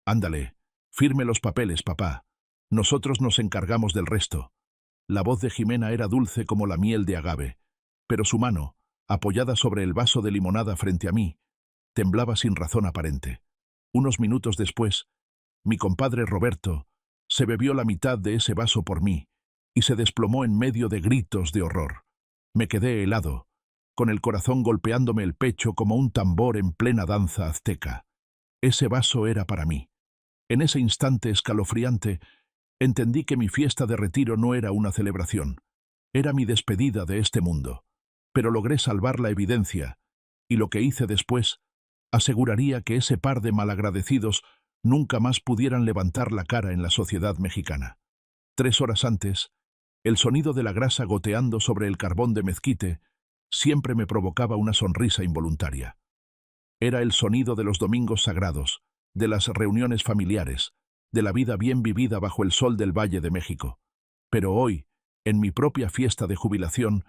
Ándale, firme los papeles, papá. Nosotros nos encargamos del resto. La voz de Jimena era dulce como la miel de agave, pero su mano, apoyada sobre el vaso de limonada frente a mí, temblaba sin razón aparente. Unos minutos después, mi compadre Roberto se bebió la mitad de ese vaso por mí y se desplomó en medio de gritos de horror. Me quedé helado, con el corazón golpeándome el pecho como un tambor en plena danza azteca. Ese vaso era para mí. En ese instante escalofriante, entendí que mi fiesta de retiro no era una celebración, era mi despedida de este mundo. Pero logré salvar la evidencia, y lo que hice después aseguraría que ese par de malagradecidos nunca más pudieran levantar la cara en la sociedad mexicana. 3 horas antes, el sonido de la grasa goteando sobre el carbón de mezquite siempre me provocaba una sonrisa involuntaria. Era el sonido de los domingos sagrados, de las reuniones familiares, de la vida bien vivida bajo el sol del Valle de México. Pero hoy, en mi propia fiesta de jubilación,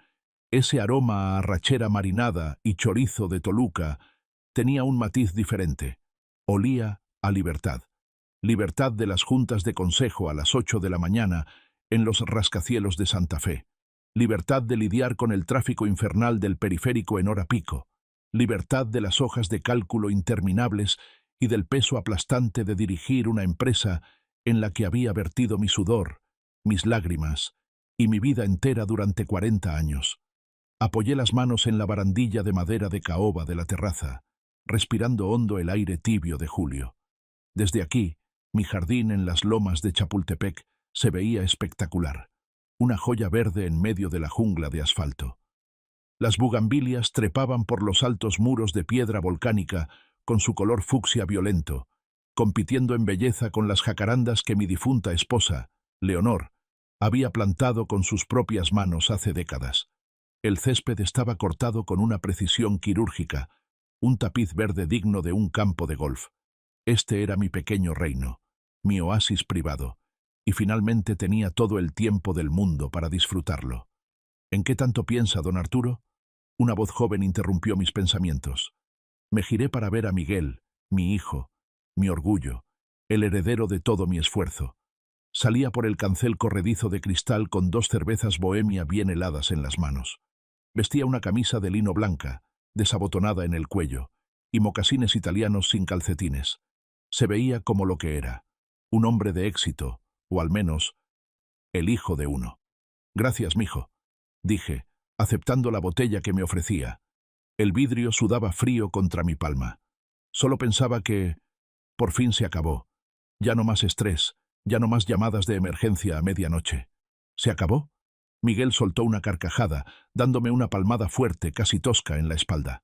ese aroma a arrachera marinada y chorizo de Toluca tenía un matiz diferente. Olía a libertad. Libertad de las juntas de consejo a las 8 de la mañana en los rascacielos de Santa Fe. Libertad de lidiar con el tráfico infernal del periférico en hora pico. Libertad de las hojas de cálculo interminables y del peso aplastante de dirigir una empresa en la que había vertido mi sudor, mis lágrimas y mi vida entera durante 40 años. Apoyé las manos en la barandilla de madera de caoba de la terraza, respirando hondo el aire tibio de julio. Desde aquí, mi jardín en las lomas de Chapultepec se veía espectacular, una joya verde en medio de la jungla de asfalto. Las bugambilias trepaban por los altos muros de piedra volcánica con su color fucsia violento, compitiendo en belleza con las jacarandas que mi difunta esposa, Leonor, había plantado con sus propias manos hace décadas. El césped estaba cortado con una precisión quirúrgica, un tapiz verde digno de un campo de golf. Este era mi pequeño reino, mi oasis privado, y finalmente tenía todo el tiempo del mundo para disfrutarlo. ¿En qué tanto piensa, don Arturo? Una voz joven interrumpió mis pensamientos. Me giré para ver a Miguel, mi hijo, mi orgullo, el heredero de todo mi esfuerzo. Salía por el cancel corredizo de cristal con 2 cervezas bohemia bien heladas en las manos. Vestía una camisa de lino blanca, desabotonada en el cuello, y mocasines italianos sin calcetines. Se veía como lo que era, un hombre de éxito, o al menos, el hijo de uno. Gracias, mijo, dije, aceptando la botella que me ofrecía. El vidrio sudaba frío contra mi palma. Solo pensaba que, por fin se acabó. Ya no más estrés, ya no más llamadas de emergencia a medianoche. ¿Se acabó? Miguel soltó una carcajada, dándome una palmada fuerte, casi tosca, en la espalda.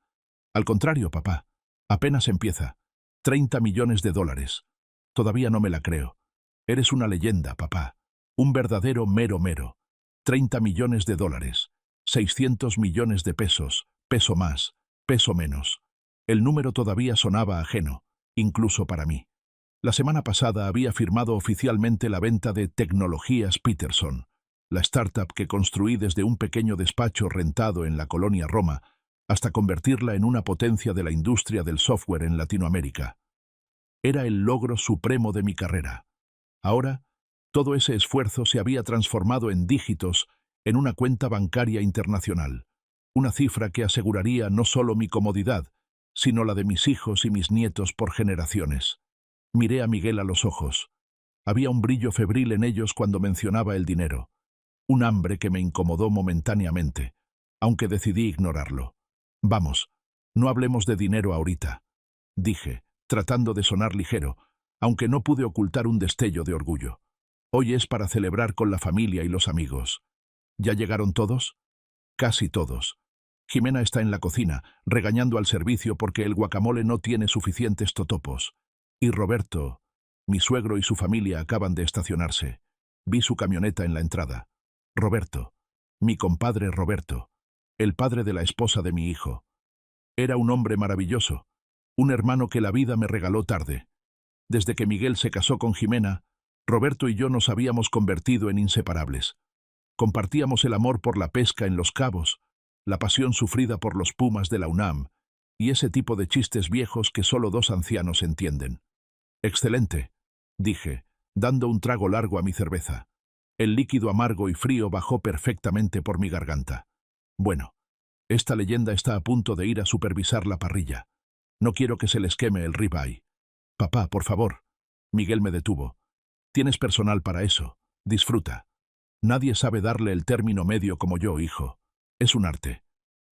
Al contrario, papá, apenas empieza. 30 millones de dólares. Todavía no me la creo. Eres una leyenda, papá. Un verdadero mero. 30 millones de dólares. 600 millones de pesos. Peso más, peso menos. El número todavía sonaba ajeno, incluso para mí. La semana pasada había firmado oficialmente la venta de Tecnologías Peterson, la startup que construí desde un pequeño despacho rentado en la colonia Roma hasta convertirla en una potencia de la industria del software en Latinoamérica. Era el logro supremo de mi carrera. Ahora, todo ese esfuerzo se había transformado en dígitos en una cuenta bancaria internacional, una cifra que aseguraría no solo mi comodidad, sino la de mis hijos y mis nietos por generaciones. Miré a Miguel a los ojos. Había un brillo febril en ellos cuando mencionaba el dinero, un hambre que me incomodó momentáneamente, aunque decidí ignorarlo. Vamos, no hablemos de dinero ahorita, dije, tratando de sonar ligero, aunque no pude ocultar un destello de orgullo. Hoy es para celebrar con la familia y los amigos. ¿Ya llegaron todos? Casi todos. Jimena está en la cocina, regañando al servicio porque el guacamole no tiene suficientes totopos. Y Roberto, mi suegro y su familia acaban de estacionarse. Vi su camioneta en la entrada. Roberto, mi compadre Roberto, el padre de la esposa de mi hijo. Era un hombre maravilloso, un hermano que la vida me regaló tarde. Desde que Miguel se casó con Jimena, Roberto y yo nos habíamos convertido en inseparables. Compartíamos el amor por la pesca en Los Cabos, la pasión sufrida por los Pumas de la UNAM, y ese tipo de chistes viejos que solo 2 ancianos entienden. Excelente, dije, dando un trago largo a mi cerveza. El líquido amargo y frío bajó perfectamente por mi garganta. Bueno, esta leyenda está a punto de ir a supervisar la parrilla. No quiero que se les queme el ribeye. Papá, por favor. Miguel me detuvo. Tienes personal para eso. Disfruta. Nadie sabe darle el término medio como yo, hijo. Es un arte.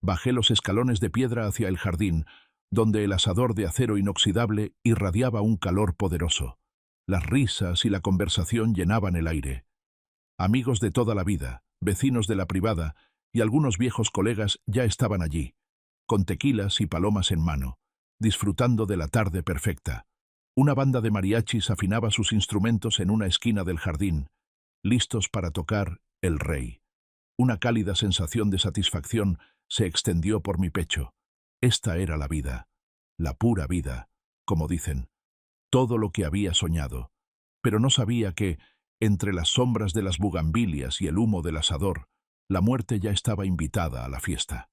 Bajé los escalones de piedra hacia el jardín, donde el asador de acero inoxidable irradiaba un calor poderoso. Las risas y la conversación llenaban el aire. Amigos de toda la vida, vecinos de la privada y algunos viejos colegas ya estaban allí, con tequilas y palomas en mano, disfrutando de la tarde perfecta. Una banda de mariachis afinaba sus instrumentos en una esquina del jardín, listos para tocar El Rey. Una cálida sensación de satisfacción se extendió por mi pecho. Esta era la vida, la pura vida, como dicen, todo lo que había soñado. Pero no sabía que, entre las sombras de las bugambilias y el humo del asador, la muerte ya estaba invitada a la fiesta.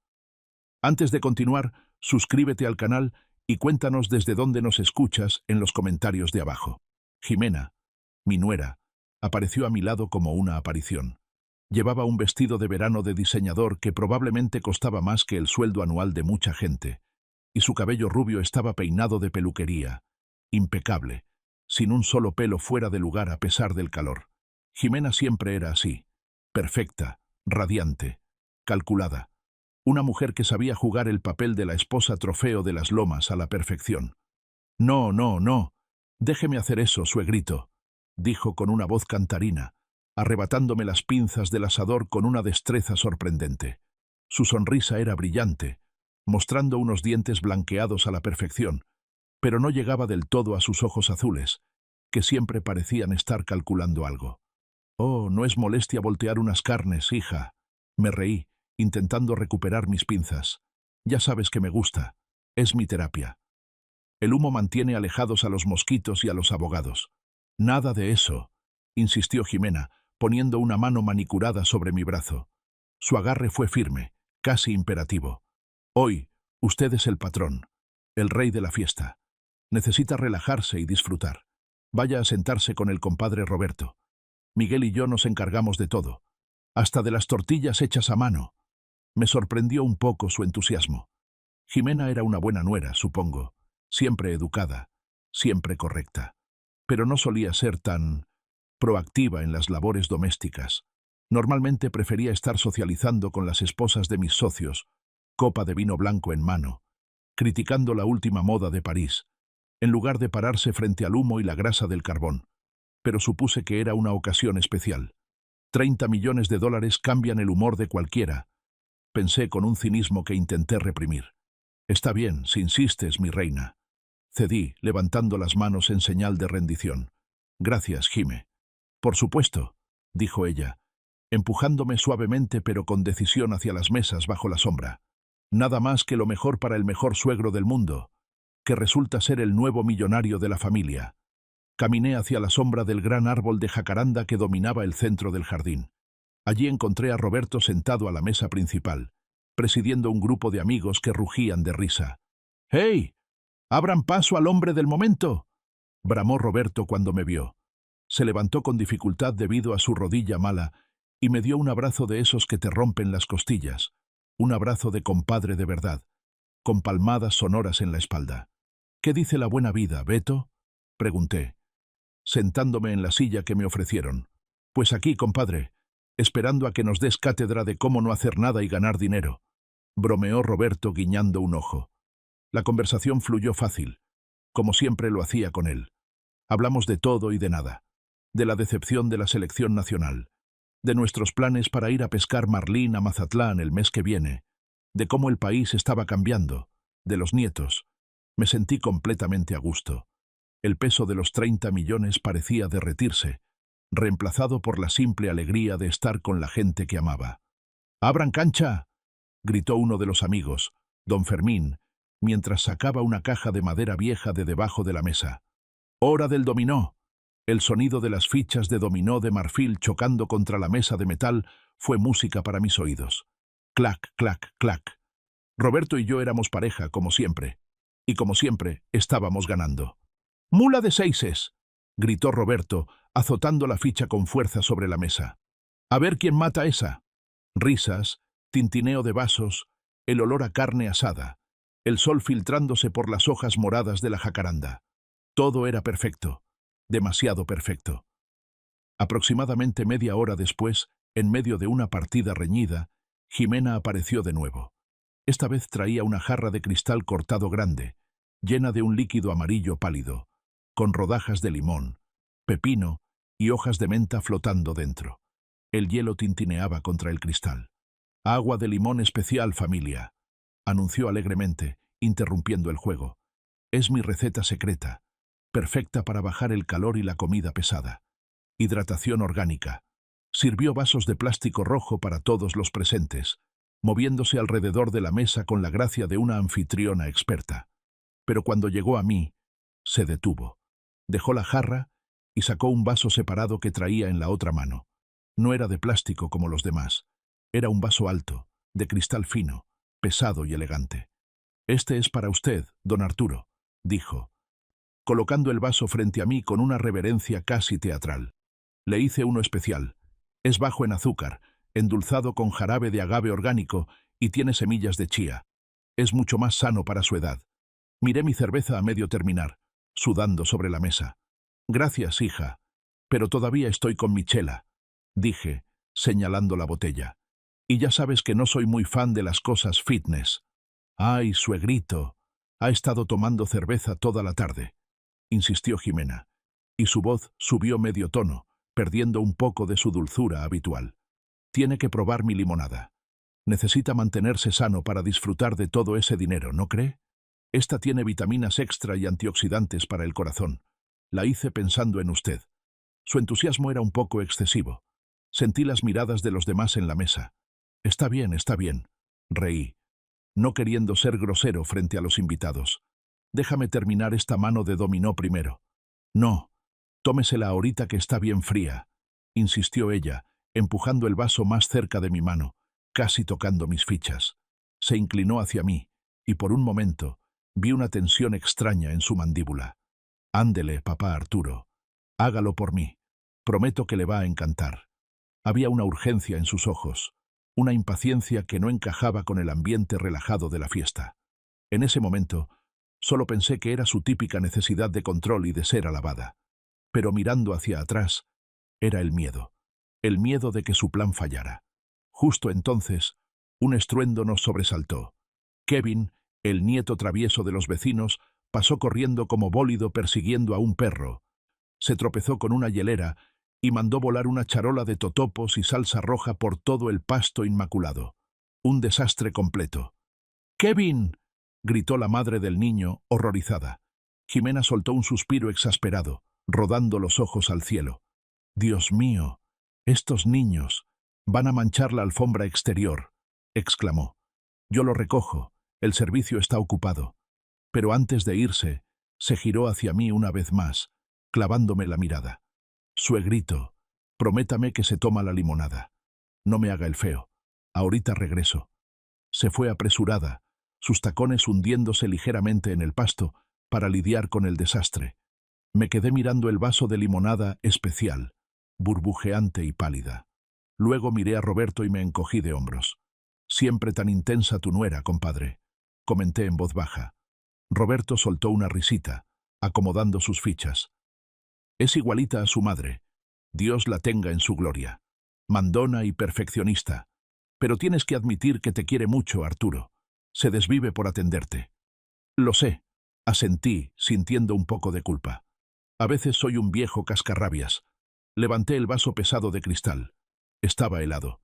Antes de continuar, suscríbete al canal y cuéntanos desde dónde nos escuchas en los comentarios de abajo. Jimena, mi nuera, apareció a mi lado como una aparición. Llevaba un vestido de verano de diseñador que probablemente costaba más que el sueldo anual de mucha gente, y su cabello rubio estaba peinado de peluquería, impecable, sin un solo pelo fuera de lugar a pesar del calor. Jimena siempre era así, perfecta, radiante, calculada. Una mujer que sabía jugar el papel de la esposa trofeo de las lomas a la perfección. No, no, no. Déjeme hacer eso, suegrito, dijo con una voz cantarina, arrebatándome las pinzas del asador con una destreza sorprendente. Su sonrisa era brillante, mostrando unos dientes blanqueados a la perfección, pero no llegaba del todo a sus ojos azules, que siempre parecían estar calculando algo. Oh, no es molestia voltear unas carnes, hija. Me reí, intentando recuperar mis pinzas. Ya sabes que me gusta. Es mi terapia. El humo mantiene alejados a los mosquitos y a los abogados. Nada de eso, insistió Jimena, poniendo una mano manicurada sobre mi brazo. Su agarre fue firme, casi imperativo. Hoy, usted es el patrón, el rey de la fiesta. Necesita relajarse y disfrutar. Vaya a sentarse con el compadre Roberto. Miguel y yo nos encargamos de todo, hasta de las tortillas hechas a mano. Me sorprendió un poco su entusiasmo. Jimena era una buena nuera, supongo, siempre educada, siempre correcta, pero no solía ser tan proactiva en las labores domésticas. Normalmente prefería estar socializando con las esposas de mis socios, copa de vino blanco en mano, criticando la última moda de París, en lugar de pararse frente al humo y la grasa del carbón. Pero supuse que era una ocasión especial. 30 millones de dólares cambian el humor de cualquiera, pensé con un cinismo que intenté reprimir. Está bien, si insistes, mi reina. Cedí, levantando las manos en señal de rendición. Gracias, Jime. Por supuesto, dijo ella, empujándome suavemente pero con decisión hacia las mesas bajo la sombra. Nada más que lo mejor para el mejor suegro del mundo, que resulta ser el nuevo millonario de la familia. Caminé hacia la sombra del gran árbol de jacaranda que dominaba el centro del jardín. Allí encontré a Roberto sentado a la mesa principal, presidiendo un grupo de amigos que rugían de risa. ¡Hey! ¡Abran paso al hombre del momento!, bramó Roberto cuando me vio. Se levantó con dificultad debido a su rodilla mala y me dio un abrazo de esos que te rompen las costillas, un abrazo de compadre de verdad, con palmadas sonoras en la espalda. ¿Qué dice la buena vida, Beto?, pregunté, sentándome en la silla que me ofrecieron. Pues aquí, compadre, esperando a que nos des cátedra de cómo no hacer nada y ganar dinero, bromeó Roberto guiñando un ojo. La conversación fluyó fácil, como siempre lo hacía con él. Hablamos de todo y de nada, de la decepción de la selección nacional, de nuestros planes para ir a pescar marlín a Mazatlán el mes que viene, de cómo el país estaba cambiando, de los nietos. Me sentí completamente a gusto. El peso de los 30 millones parecía derretirse, reemplazado por la simple alegría de estar con la gente que amaba. «¡Abran cancha!», gritó uno de los amigos, don Fermín, mientras sacaba una caja de madera vieja de debajo de la mesa. «¡Hora del dominó!». El sonido de las fichas de dominó de marfil chocando contra la mesa de metal fue música para mis oídos. Clac, clac, clac. Roberto y yo éramos pareja, como siempre. Y como siempre, estábamos ganando. ¡Mula de seises!, gritó Roberto, azotando la ficha con fuerza sobre la mesa. «A ver quién mata esa». Risas, tintineo de vasos, el olor a carne asada, el sol filtrándose por las hojas moradas de la jacaranda. Todo era perfecto, demasiado perfecto. Aproximadamente media hora después, en medio de una partida reñida, Jimena apareció de nuevo. Esta vez traía una jarra de cristal cortado grande, llena de un líquido amarillo pálido, con rodajas de limón, pepino y hojas de menta flotando dentro. El hielo tintineaba contra el cristal. «Agua de limón especial, familia», anunció alegremente, interrumpiendo el juego. «Es mi receta secreta, perfecta para bajar el calor y la comida pesada. Hidratación orgánica». Sirvió vasos de plástico rojo para todos los presentes, moviéndose alrededor de la mesa con la gracia de una anfitriona experta. Pero cuando llegó a mí, se detuvo. Dejó la jarra y sacó un vaso separado que traía en la otra mano. No era de plástico como los demás. Era un vaso alto, de cristal fino, pesado y elegante. «Este es para usted, don Arturo», dijo, colocando el vaso frente a mí con una reverencia casi teatral. «Le hice uno especial. Es bajo en azúcar, endulzado con jarabe de agave orgánico y tiene semillas de chía. Es mucho más sano para su edad». Miré mi cerveza a medio terminar, sudando sobre la mesa. «Gracias, hija, pero todavía estoy con mi chela», dije, señalando la botella. «Y ya sabes que no soy muy fan de las cosas fitness». «Ay, suegrito, ha estado tomando cerveza toda la tarde», insistió Jimena, y su voz subió medio tono, perdiendo un poco de su dulzura habitual. «Tiene que probar mi limonada. Necesita mantenerse sano para disfrutar de todo ese dinero, ¿no cree? Esta tiene vitaminas extra y antioxidantes para el corazón. La hice pensando en usted». Su entusiasmo era un poco excesivo. Sentí las miradas de los demás en la mesa. Está bien, reí, no queriendo ser grosero frente a los invitados. «Déjame terminar esta mano de dominó primero». «No, tómesela ahorita que está bien fría», insistió ella, empujando el vaso más cerca de mi mano, casi tocando mis fichas. Se inclinó hacia mí, y por un momento vi una tensión extraña en su mandíbula. «Ándele, papá Arturo. Hágalo por mí. Prometo que le va a encantar». Había una urgencia en sus ojos, una impaciencia que no encajaba con el ambiente relajado de la fiesta. En ese momento, solo pensé que era su típica necesidad de control y de ser alabada. Pero mirando hacia atrás, era el miedo de que su plan fallara. Justo entonces, un estruendo nos sobresaltó. Kevin, el nieto travieso de los vecinos, pasó corriendo como bólido persiguiendo a un perro. Se tropezó con una hielera y mandó volar una charola de totopos y salsa roja por todo el pasto inmaculado. Un desastre completo. «¡Kevin!», gritó la madre del niño, horrorizada. Jimena soltó un suspiro exasperado, rodando los ojos al cielo. «Dios mío, estos niños van a manchar la alfombra exterior», exclamó. «Yo lo recojo, el servicio está ocupado». Pero antes de irse, se giró hacia mí una vez más, clavándome la mirada. «Suegrito, prométame que se toma la limonada. No me haga el feo. Ahorita regreso». Se fue apresurada, sus tacones hundiéndose ligeramente en el pasto para lidiar con el desastre. Me quedé mirando el vaso de limonada especial, burbujeante y pálida. Luego miré a Roberto y me encogí de hombros. «Siempre tan intensa tu nuera, compadre», comenté en voz baja. Roberto soltó una risita, acomodando sus fichas. «Es igualita a su madre. Dios la tenga en su gloria. Mandona y perfeccionista. Pero tienes que admitir que te quiere mucho, Arturo. Se desvive por atenderte». «Lo sé», asentí, sintiendo un poco de culpa. «A veces soy un viejo cascarrabias». Levanté el vaso pesado de cristal. Estaba helado.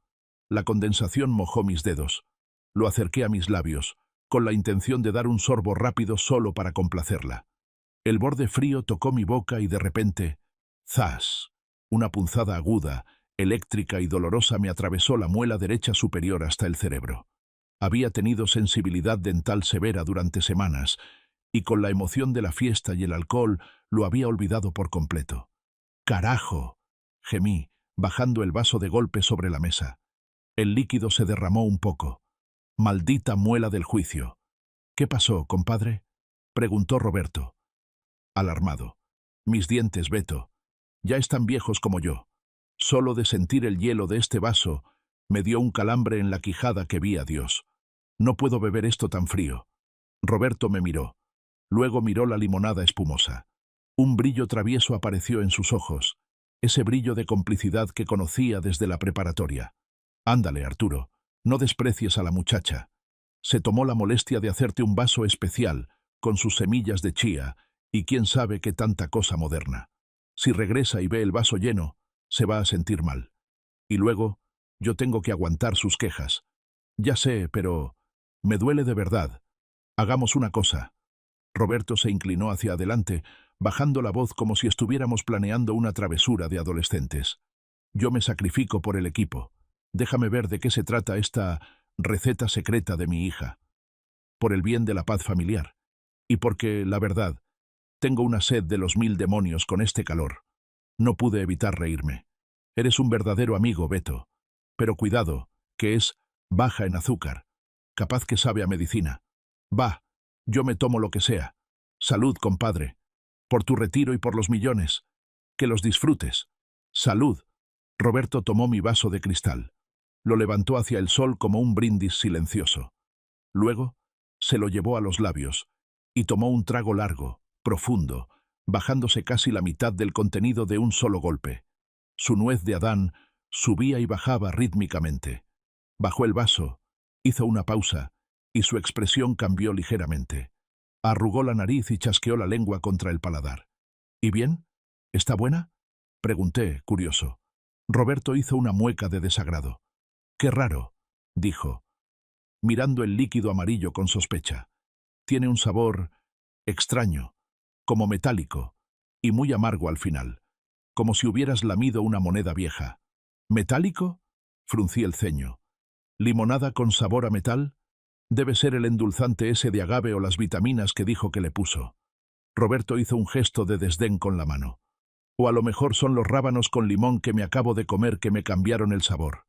La condensación mojó mis dedos. Lo acerqué a mis labios, con la intención de dar un sorbo rápido solo para complacerla. El borde frío tocó mi boca y de repente, ¡zas! Una punzada aguda, eléctrica y dolorosa me atravesó la muela derecha superior hasta el cerebro. Había tenido sensibilidad dental severa durante semanas, y con la emoción de la fiesta y el alcohol lo había olvidado por completo. «¡Carajo!», gemí, bajando el vaso de golpe sobre la mesa. El líquido se derramó un poco. «Maldita muela del juicio». «¿Qué pasó, compadre?», preguntó Roberto. alarmado. Mis dientes, Beto, ya están viejos como yo. Solo de sentir el hielo de este vaso me dio un calambre en la quijada que vi a Dios. No puedo beber esto tan frío. Roberto me miró. Luego miró la limonada espumosa. Un brillo travieso apareció en sus ojos, ese brillo de complicidad que conocía desde la preparatoria. Ándale, Arturo, no desprecies a la muchacha. Se tomó la molestia de hacerte un vaso especial, con sus semillas de chía, y quién sabe qué tanta cosa moderna. Si regresa y ve el vaso lleno, se va a sentir mal. Y luego, yo tengo que aguantar sus quejas. Ya sé, pero me duele de verdad. Hagamos una cosa. Roberto se inclinó hacia adelante, bajando la voz como si estuviéramos planeando una travesura de adolescentes. Yo me sacrifico por el equipo. Déjame ver de qué se trata esta receta secreta de mi hija. Por el bien de la paz familiar. Y porque, la verdad, tengo una sed de los 1000 demonios con este calor. No pude evitar reírme. Eres un verdadero amigo, Beto. Pero cuidado, que es baja en azúcar. Capaz que sabe a medicina. Va, yo me tomo lo que sea. Salud, compadre. Por tu retiro y por los millones. Que los disfrutes. Salud. Roberto tomó mi vaso de cristal. Lo levantó hacia el sol como un brindis silencioso. Luego, se lo llevó a los labios, y tomó un trago largo, profundo, bajándose casi la mitad del contenido de un solo golpe. Su nuez de Adán subía y bajaba rítmicamente. Bajó el vaso, hizo una pausa, y su expresión cambió ligeramente. Arrugó la nariz y chasqueó la lengua contra el paladar. ¿Y bien? ¿Está buena? Pregunté, curioso. Roberto hizo una mueca de desagrado. «Qué raro», dijo, mirando el líquido amarillo con sospecha. «Tiene un sabor extraño, como metálico, y muy amargo al final, como si hubieras lamido una moneda vieja». «¿Metálico?», fruncí el ceño. «¿Limonada con sabor a metal? Debe ser el endulzante ese de agave o las vitaminas que dijo que le puso». Roberto hizo un gesto de desdén con la mano. «O a lo mejor son los rábanos con limón que me acabo de comer que me cambiaron el sabor.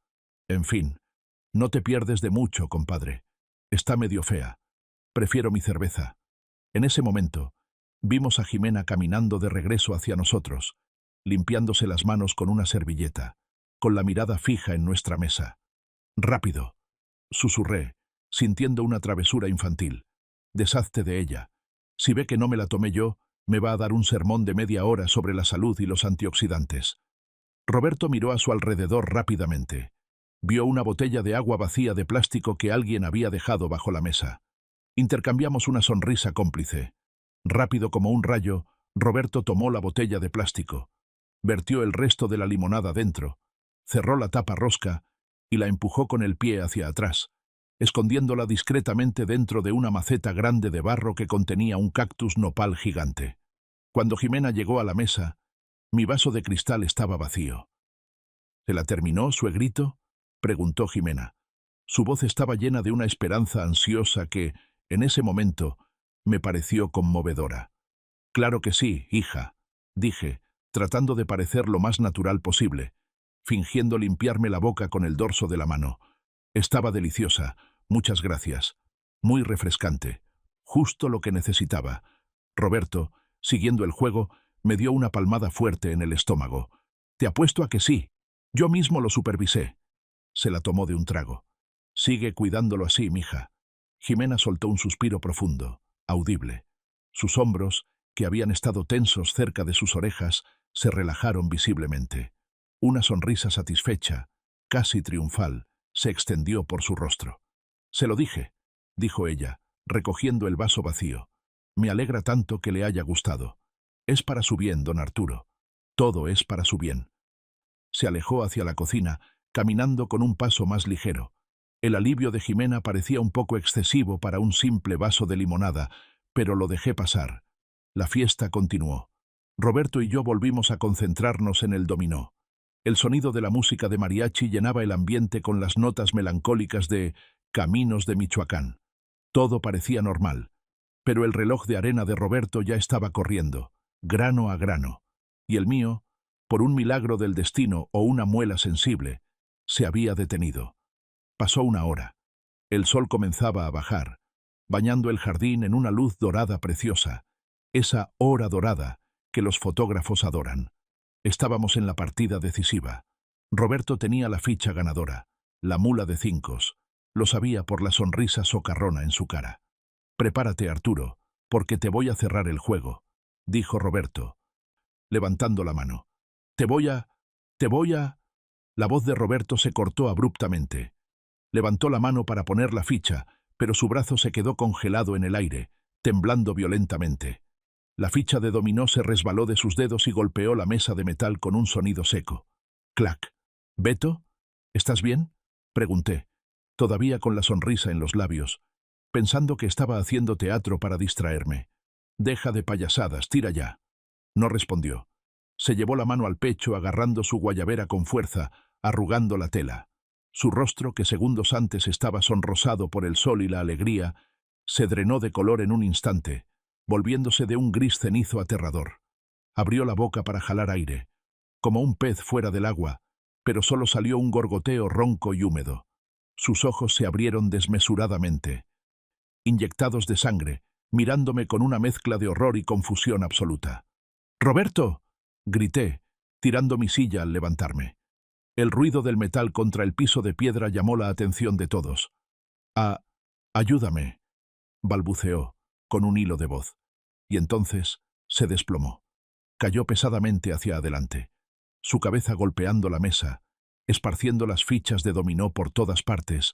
En fin, no te pierdes de mucho, compadre. Está medio fea. Prefiero mi cerveza». En ese momento, vimos a Jimena caminando de regreso hacia nosotros, limpiándose las manos con una servilleta, con la mirada fija en nuestra mesa. «Rápido», susurré, sintiendo una travesura infantil. «Deshazte de ella. Si ve que no me la tomé yo, me va a dar un sermón de media hora sobre la salud y los antioxidantes». Roberto miró a su alrededor rápidamente. Vio una botella de agua vacía de plástico que alguien había dejado bajo la mesa. Intercambiamos una sonrisa cómplice. Rápido como un rayo, Roberto tomó la botella de plástico, vertió el resto de la limonada dentro, cerró la tapa rosca y la empujó con el pie hacia atrás, escondiéndola discretamente dentro de una maceta grande de barro que contenía un cactus nopal gigante. Cuando Jimena llegó a la mesa, mi vaso de cristal estaba vacío. «¿Se la terminó, suegrito?», preguntó Jimena. Su voz estaba llena de una esperanza ansiosa que, en ese momento, me pareció conmovedora. «Claro que sí, hija», dije, tratando de parecer lo más natural posible, fingiendo limpiarme la boca con el dorso de la mano. «Estaba deliciosa, muchas gracias. Muy refrescante. Justo lo que necesitaba». Roberto, siguiendo el juego, me dio una palmada fuerte en el estómago. «Te apuesto a que sí. Yo mismo lo supervisé». Se la tomó de un trago. «Sigue cuidándolo así, mija». Jimena soltó un suspiro profundo, audible. Sus hombros, que habían estado tensos cerca de sus orejas, se relajaron visiblemente. Una sonrisa satisfecha, casi triunfal, se extendió por su rostro. «Se lo dije», dijo ella, recogiendo el vaso vacío. «Me alegra tanto que le haya gustado. Es para su bien, don Arturo. Todo es para su bien». Se alejó hacia la cocina, caminando con un paso más ligero. El alivio de Jimena parecía un poco excesivo para un simple vaso de limonada, pero lo dejé pasar. La fiesta continuó. Roberto y yo volvimos a concentrarnos en el dominó. El sonido de la música de mariachi llenaba el ambiente con las notas melancólicas de Caminos de Michoacán. Todo parecía normal, pero el reloj de arena de Roberto ya estaba corriendo, grano a grano, y el mío, por un milagro del destino o una muela sensible, se había detenido. Pasó una hora. El sol comenzaba a bajar, bañando el jardín en una luz dorada preciosa, esa hora dorada que los fotógrafos adoran. Estábamos en la partida decisiva. Roberto tenía la ficha ganadora, la mula de cincos. Lo sabía por la sonrisa socarrona en su cara. «Prepárate, Arturo, porque te voy a cerrar el juego», dijo Roberto, levantando la mano. «Te voy a... La voz de Roberto se cortó abruptamente. Levantó la mano para poner la ficha, pero su brazo se quedó congelado en el aire, temblando violentamente. La ficha de dominó se resbaló de sus dedos y golpeó la mesa de metal con un sonido seco. «Clac». «Beto, ¿estás bien?», pregunté, todavía con la sonrisa en los labios, pensando que estaba haciendo teatro para distraerme. «Deja de payasadas, tira ya». No respondió. Se llevó la mano al pecho agarrando su guayabera con fuerza, arrugando la tela. Su rostro, que segundos antes estaba sonrosado por el sol y la alegría, se drenó de color en un instante, volviéndose de un gris cenizo aterrador. Abrió la boca para jalar aire, como un pez fuera del agua, pero solo salió un gorgoteo ronco y húmedo. Sus ojos se abrieron desmesuradamente, inyectados de sangre, mirándome con una mezcla de horror y confusión absoluta. «¡Roberto!», grité, tirando mi silla al levantarme. El ruido del metal contra el piso de piedra llamó la atención de todos. «Ayúdame», balbuceó, con un hilo de voz. Y entonces se desplomó. Cayó pesadamente hacia adelante, su cabeza golpeando la mesa, esparciendo las fichas de dominó por todas partes,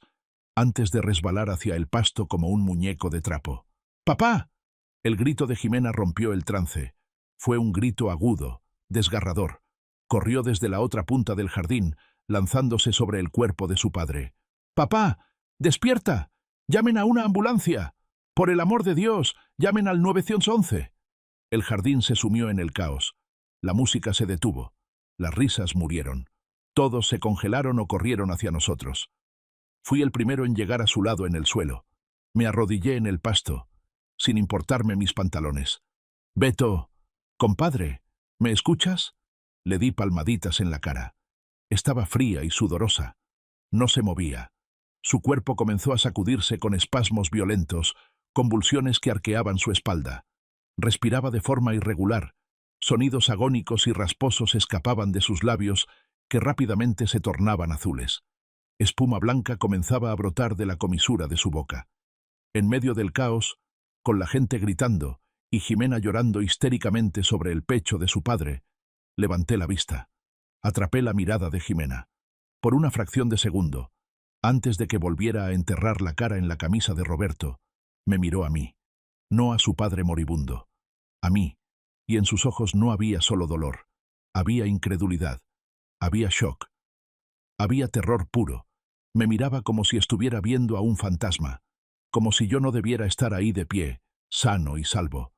antes de resbalar hacia el pasto como un muñeco de trapo. «¡Papá!». El grito de Jimena rompió el trance. Fue un grito agudo, desgarrador. Corrió desde la otra punta del jardín, lanzándose sobre el cuerpo de su padre. «¡Papá! ¡Despierta! ¡Llamen a una ambulancia! ¡Por el amor de Dios! ¡Llamen al 911!». El jardín se sumió en el caos. La música se detuvo. Las risas murieron. Todos se congelaron o corrieron hacia nosotros. Fui el primero en llegar a su lado en el suelo. Me arrodillé en el pasto, sin importarme mis pantalones. «Beto, compadre, ¿me escuchas?». Le di palmaditas en la cara. Estaba fría y sudorosa. No se movía. Su cuerpo comenzó a sacudirse con espasmos violentos, convulsiones que arqueaban su espalda. Respiraba de forma irregular. Sonidos agónicos y rasposos escapaban de sus labios, que rápidamente se tornaban azules. Espuma blanca comenzaba a brotar de la comisura de su boca. En medio del caos, con la gente gritando y Jimena llorando histéricamente sobre el pecho de su padre, levanté la vista. Atrapé la mirada de Jimena. Por una fracción de segundo, antes de que volviera a enterrar la cara en la camisa de Roberto, me miró a mí, no a su padre moribundo, a mí, y en sus ojos no había solo dolor, había incredulidad, había shock, había terror puro. Me miraba como si estuviera viendo a un fantasma, como si yo no debiera estar ahí de pie, sano y salvo.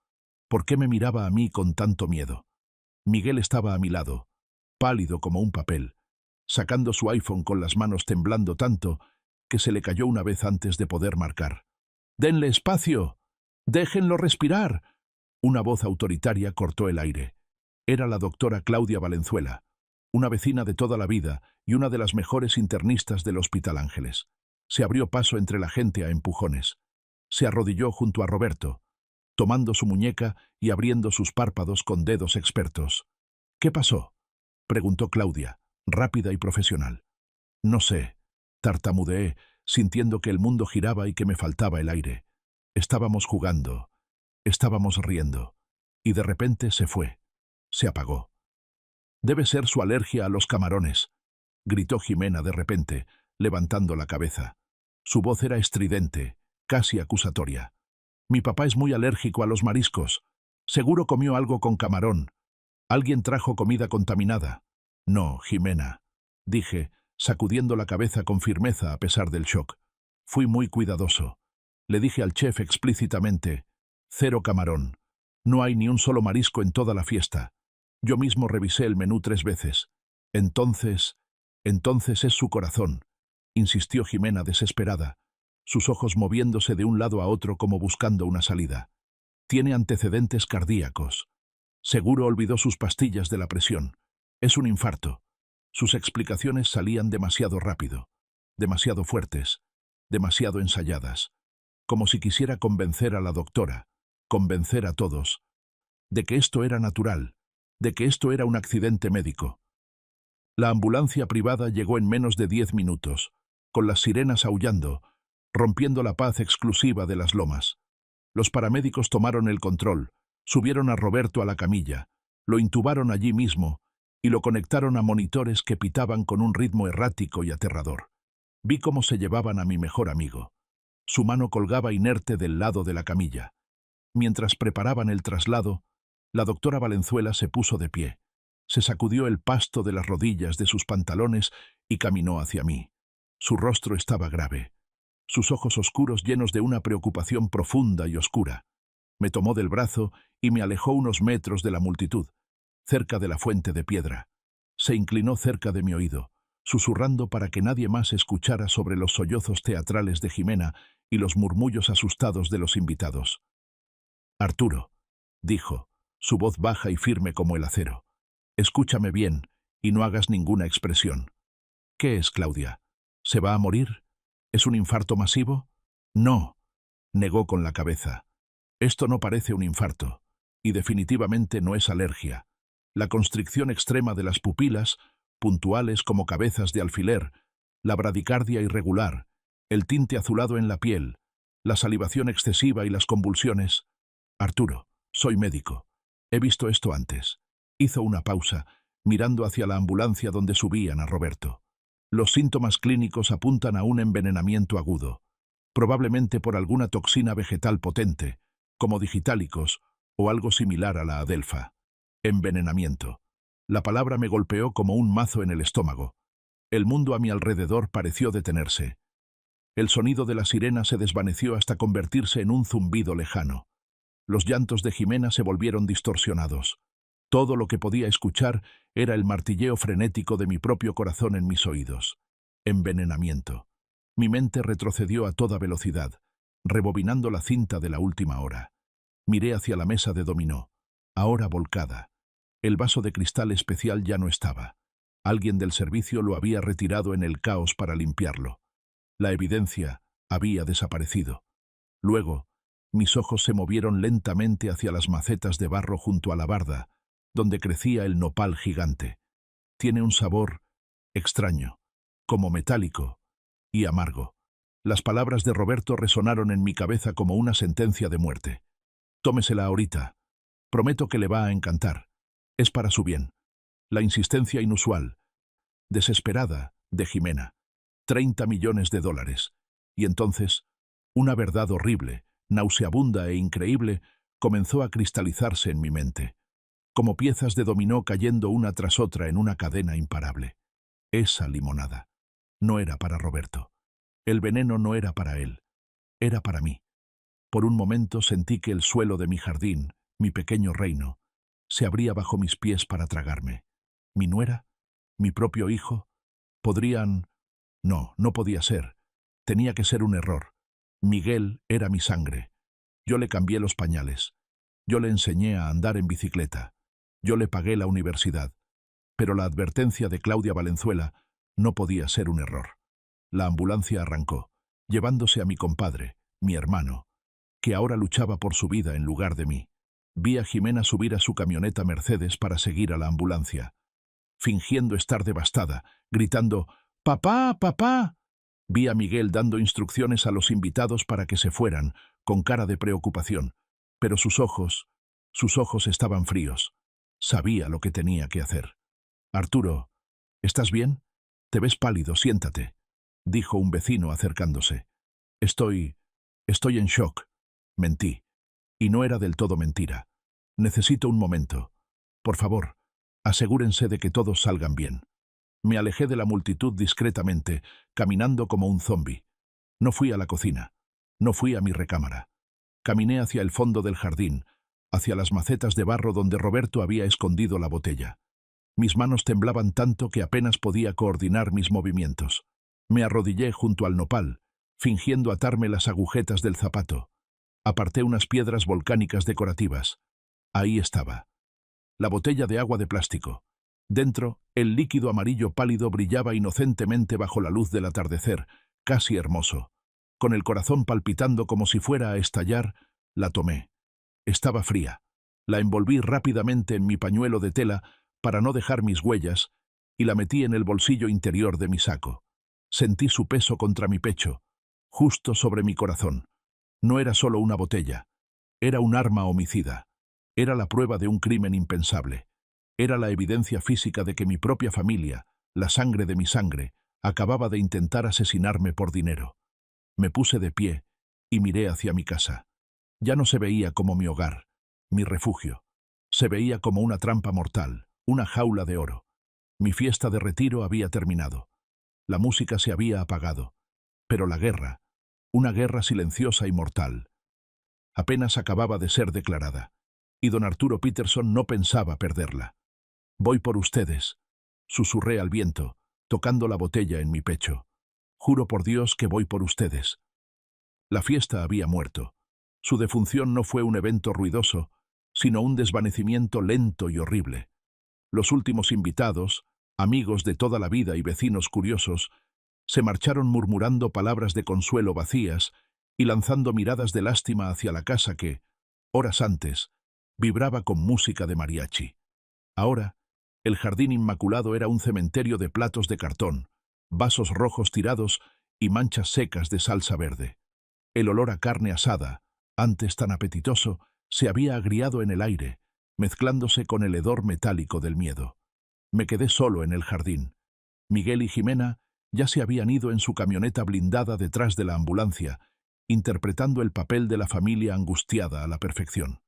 ¿Por qué me miraba a mí con tanto miedo? Miguel estaba a mi lado, pálido como un papel, sacando su iPhone con las manos temblando tanto que se le cayó una vez antes de poder marcar. «¡Denle espacio! ¡Déjenlo respirar!». Una voz autoritaria cortó el aire. Era la doctora Claudia Valenzuela, una vecina de toda la vida y una de las mejores internistas del Hospital Ángeles. Se abrió paso entre la gente a empujones. Se arrodilló junto a Roberto, tomando su muñeca y abriendo sus párpados con dedos expertos. «¿Qué pasó?», preguntó Claudia, rápida y profesional. «No sé», tartamudeé, sintiendo que el mundo giraba y que me faltaba el aire. Estábamos jugando, estábamos riendo, y de repente se fue, se apagó. «Debe ser su alergia a los camarones», gritó Jimena de repente, levantando la cabeza. Su voz era estridente, casi acusatoria. «Mi papá es muy alérgico a los mariscos. Seguro comió algo con camarón. Alguien trajo comida contaminada». «No, Jimena», dije, sacudiendo la cabeza con firmeza a pesar del shock. «Fui muy cuidadoso. Le dije al chef explícitamente, 0 camarón. No hay ni un solo marisco en toda la fiesta. Yo mismo revisé el menú 3 veces. Entonces es su corazón», insistió Jimena desesperada, sus ojos moviéndose de un lado a otro como buscando una salida. «Tiene antecedentes cardíacos. Seguro olvidó sus pastillas de la presión. Es un infarto». Sus explicaciones salían demasiado rápido, demasiado fuertes, demasiado ensayadas, como si quisiera convencer a la doctora, convencer a todos, de que esto era natural, de que esto era un accidente médico. La ambulancia privada llegó en menos de 10 minutos, con las sirenas aullando, rompiendo la paz exclusiva de las lomas. Los paramédicos tomaron el control, subieron a Roberto a la camilla, lo intubaron allí mismo y lo conectaron a monitores que pitaban con un ritmo errático y aterrador. Vi cómo se llevaban a mi mejor amigo. Su mano colgaba inerte del lado de la camilla. Mientras preparaban el traslado, la doctora Valenzuela se puso de pie, se sacudió el pasto de las rodillas de sus pantalones y caminó hacia mí. Su rostro estaba grave, sus ojos oscuros llenos de una preocupación profunda y oscura. Me tomó del brazo y me alejó unos metros de la multitud, cerca de la fuente de piedra. Se inclinó cerca de mi oído, susurrando para que nadie más escuchara sobre los sollozos teatrales de Jimena y los murmullos asustados de los invitados. «Arturo», dijo, su voz baja y firme como el acero, «escúchame bien y no hagas ninguna expresión». «¿Qué es, Claudia? ¿Se va a morir? ¿Es un infarto masivo?» «No», negó con la cabeza. «Esto no parece un infarto, y definitivamente no es alergia. La constricción extrema de las pupilas, puntuales como cabezas de alfiler, la bradicardia irregular, el tinte azulado en la piel, la salivación excesiva y las convulsiones. Arturo, soy médico. He visto esto antes». Hizo una pausa, mirando hacia la ambulancia donde subían a Roberto. «Los síntomas clínicos apuntan a un envenenamiento agudo, probablemente por alguna toxina vegetal potente, como digitálicos o algo similar a la adelfa. Envenenamiento». La palabra me golpeó como un mazo en el estómago. El mundo a mi alrededor pareció detenerse. El sonido de la sirena se desvaneció hasta convertirse en un zumbido lejano. Los llantos de Jimena se volvieron distorsionados. Todo lo que podía escuchar era el martilleo frenético de mi propio corazón en mis oídos. Envenenamiento. Mi mente retrocedió a toda velocidad, rebobinando la cinta de la última hora. Miré hacia la mesa de dominó, ahora volcada. El vaso de cristal especial ya no estaba. Alguien del servicio lo había retirado en el caos para limpiarlo. La evidencia había desaparecido. Luego, mis ojos se movieron lentamente hacia las macetas de barro junto a la barda, donde crecía el nopal gigante. Tiene un sabor extraño, como metálico y amargo. Las palabras de Roberto resonaron en mi cabeza como una sentencia de muerte. «Tómesela ahorita. Prometo que le va a encantar. Es para su bien». La insistencia inusual, desesperada, de Jimena. 30 millones de dólares. Y entonces, una verdad horrible, nauseabunda e increíble, comenzó a cristalizarse en mi mente, como piezas de dominó cayendo una tras otra en una cadena imparable. Esa limonada no era para Roberto. El veneno no era para él. Era para mí. Por un momento sentí que el suelo de mi jardín, mi pequeño reino, se abría bajo mis pies para tragarme. ¿Mi nuera? ¿Mi propio hijo? ¿Podrían...? No, no podía ser. Tenía que ser un error. Miguel era mi sangre. Yo le cambié los pañales. Yo le enseñé a andar en bicicleta. Yo le pagué la universidad. Pero la advertencia de Claudia Valenzuela no podía ser un error. La ambulancia arrancó, llevándose a mi compadre, mi hermano, que ahora luchaba por su vida en lugar de mí. Vi a Jimena subir a su camioneta Mercedes para seguir a la ambulancia, fingiendo estar devastada, gritando «¡Papá, papá!». Vi a Miguel dando instrucciones a los invitados para que se fueran, con cara de preocupación, pero sus ojos estaban fríos. Sabía lo que tenía que hacer. «Arturo, ¿estás bien? Te ves pálido, siéntate», dijo un vecino acercándose. Estoy en shock», mentí. Y no era del todo mentira. «Necesito un momento. Por favor, asegúrense de que todos salgan bien». Me alejé de la multitud discretamente, caminando como un zombi. No fui a la cocina. No fui a mi recámara. Caminé hacia el fondo del jardín, hacia las macetas de barro donde Roberto había escondido la botella. Mis manos temblaban tanto que apenas podía coordinar mis movimientos. Me arrodillé junto al nopal, fingiendo atarme las agujetas del zapato. Aparté unas piedras volcánicas decorativas. Ahí estaba. La botella de agua de plástico. Dentro, el líquido amarillo pálido brillaba inocentemente bajo la luz del atardecer, casi hermoso. Con el corazón palpitando como si fuera a estallar, la tomé. Estaba fría. La envolví rápidamente en mi pañuelo de tela para no dejar mis huellas y la metí en el bolsillo interior de mi saco. Sentí su peso contra mi pecho, justo sobre mi corazón. No era solo una botella, era un arma homicida. Era la prueba de un crimen impensable. Era la evidencia física de que mi propia familia, la sangre de mi sangre, acababa de intentar asesinarme por dinero. Me puse de pie y miré hacia mi casa. Ya no se veía como mi hogar, mi refugio. Se veía como una trampa mortal, una jaula de oro. Mi fiesta de retiro había terminado. La música se había apagado. Pero la guerra, una guerra silenciosa y mortal, apenas acababa de ser declarada. Y don Arturo Peterson no pensaba perderla. «Voy por ustedes», susurré al viento, tocando la botella en mi pecho. «Juro por Dios que voy por ustedes». La fiesta había muerto. Su defunción no fue un evento ruidoso, sino un desvanecimiento lento y horrible. Los últimos invitados, amigos de toda la vida y vecinos curiosos, se marcharon murmurando palabras de consuelo vacías y lanzando miradas de lástima hacia la casa que, horas antes, vibraba con música de mariachi. Ahora, el jardín inmaculado era un cementerio de platos de cartón, vasos rojos tirados y manchas secas de salsa verde. El olor a carne asada, antes tan apetitoso, se había agriado en el aire, mezclándose con el hedor metálico del miedo. Me quedé solo en el jardín. Miguel y Jimena ya se habían ido en su camioneta blindada detrás de la ambulancia, interpretando el papel de la familia angustiada a la perfección.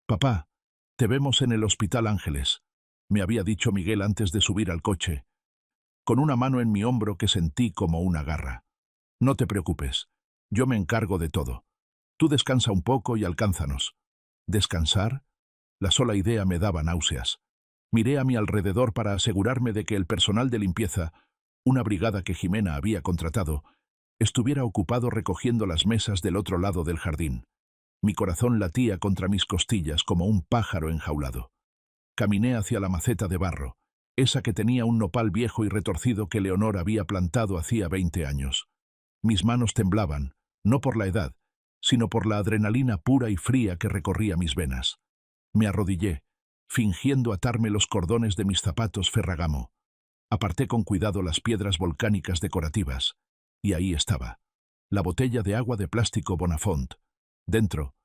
«Papá, te vemos en el Hospital Ángeles», me había dicho Miguel antes de subir al coche, con una mano en mi hombro que sentí como una garra. «No te preocupes, yo me encargo de todo. Tú descansa un poco y alcánzanos». ¿Descansar? La sola idea me daba náuseas. Miré a mi alrededor para asegurarme de que el personal de limpieza, una brigada que Jimena había contratado, estuviera ocupado recogiendo las mesas del otro lado del jardín. Mi corazón latía contra mis costillas como un pájaro enjaulado. Caminé hacia la maceta de barro, esa que tenía un nopal viejo y retorcido que Leonor había plantado hacía 20 años. Mis manos temblaban, no por la edad, sino por la adrenalina pura y fría que recorría mis venas. Me arrodillé, fingiendo atarme los cordones de mis zapatos Ferragamo. Aparté con cuidado las piedras volcánicas decorativas, y ahí estaba, la botella de agua de plástico Bonafont. Dentro,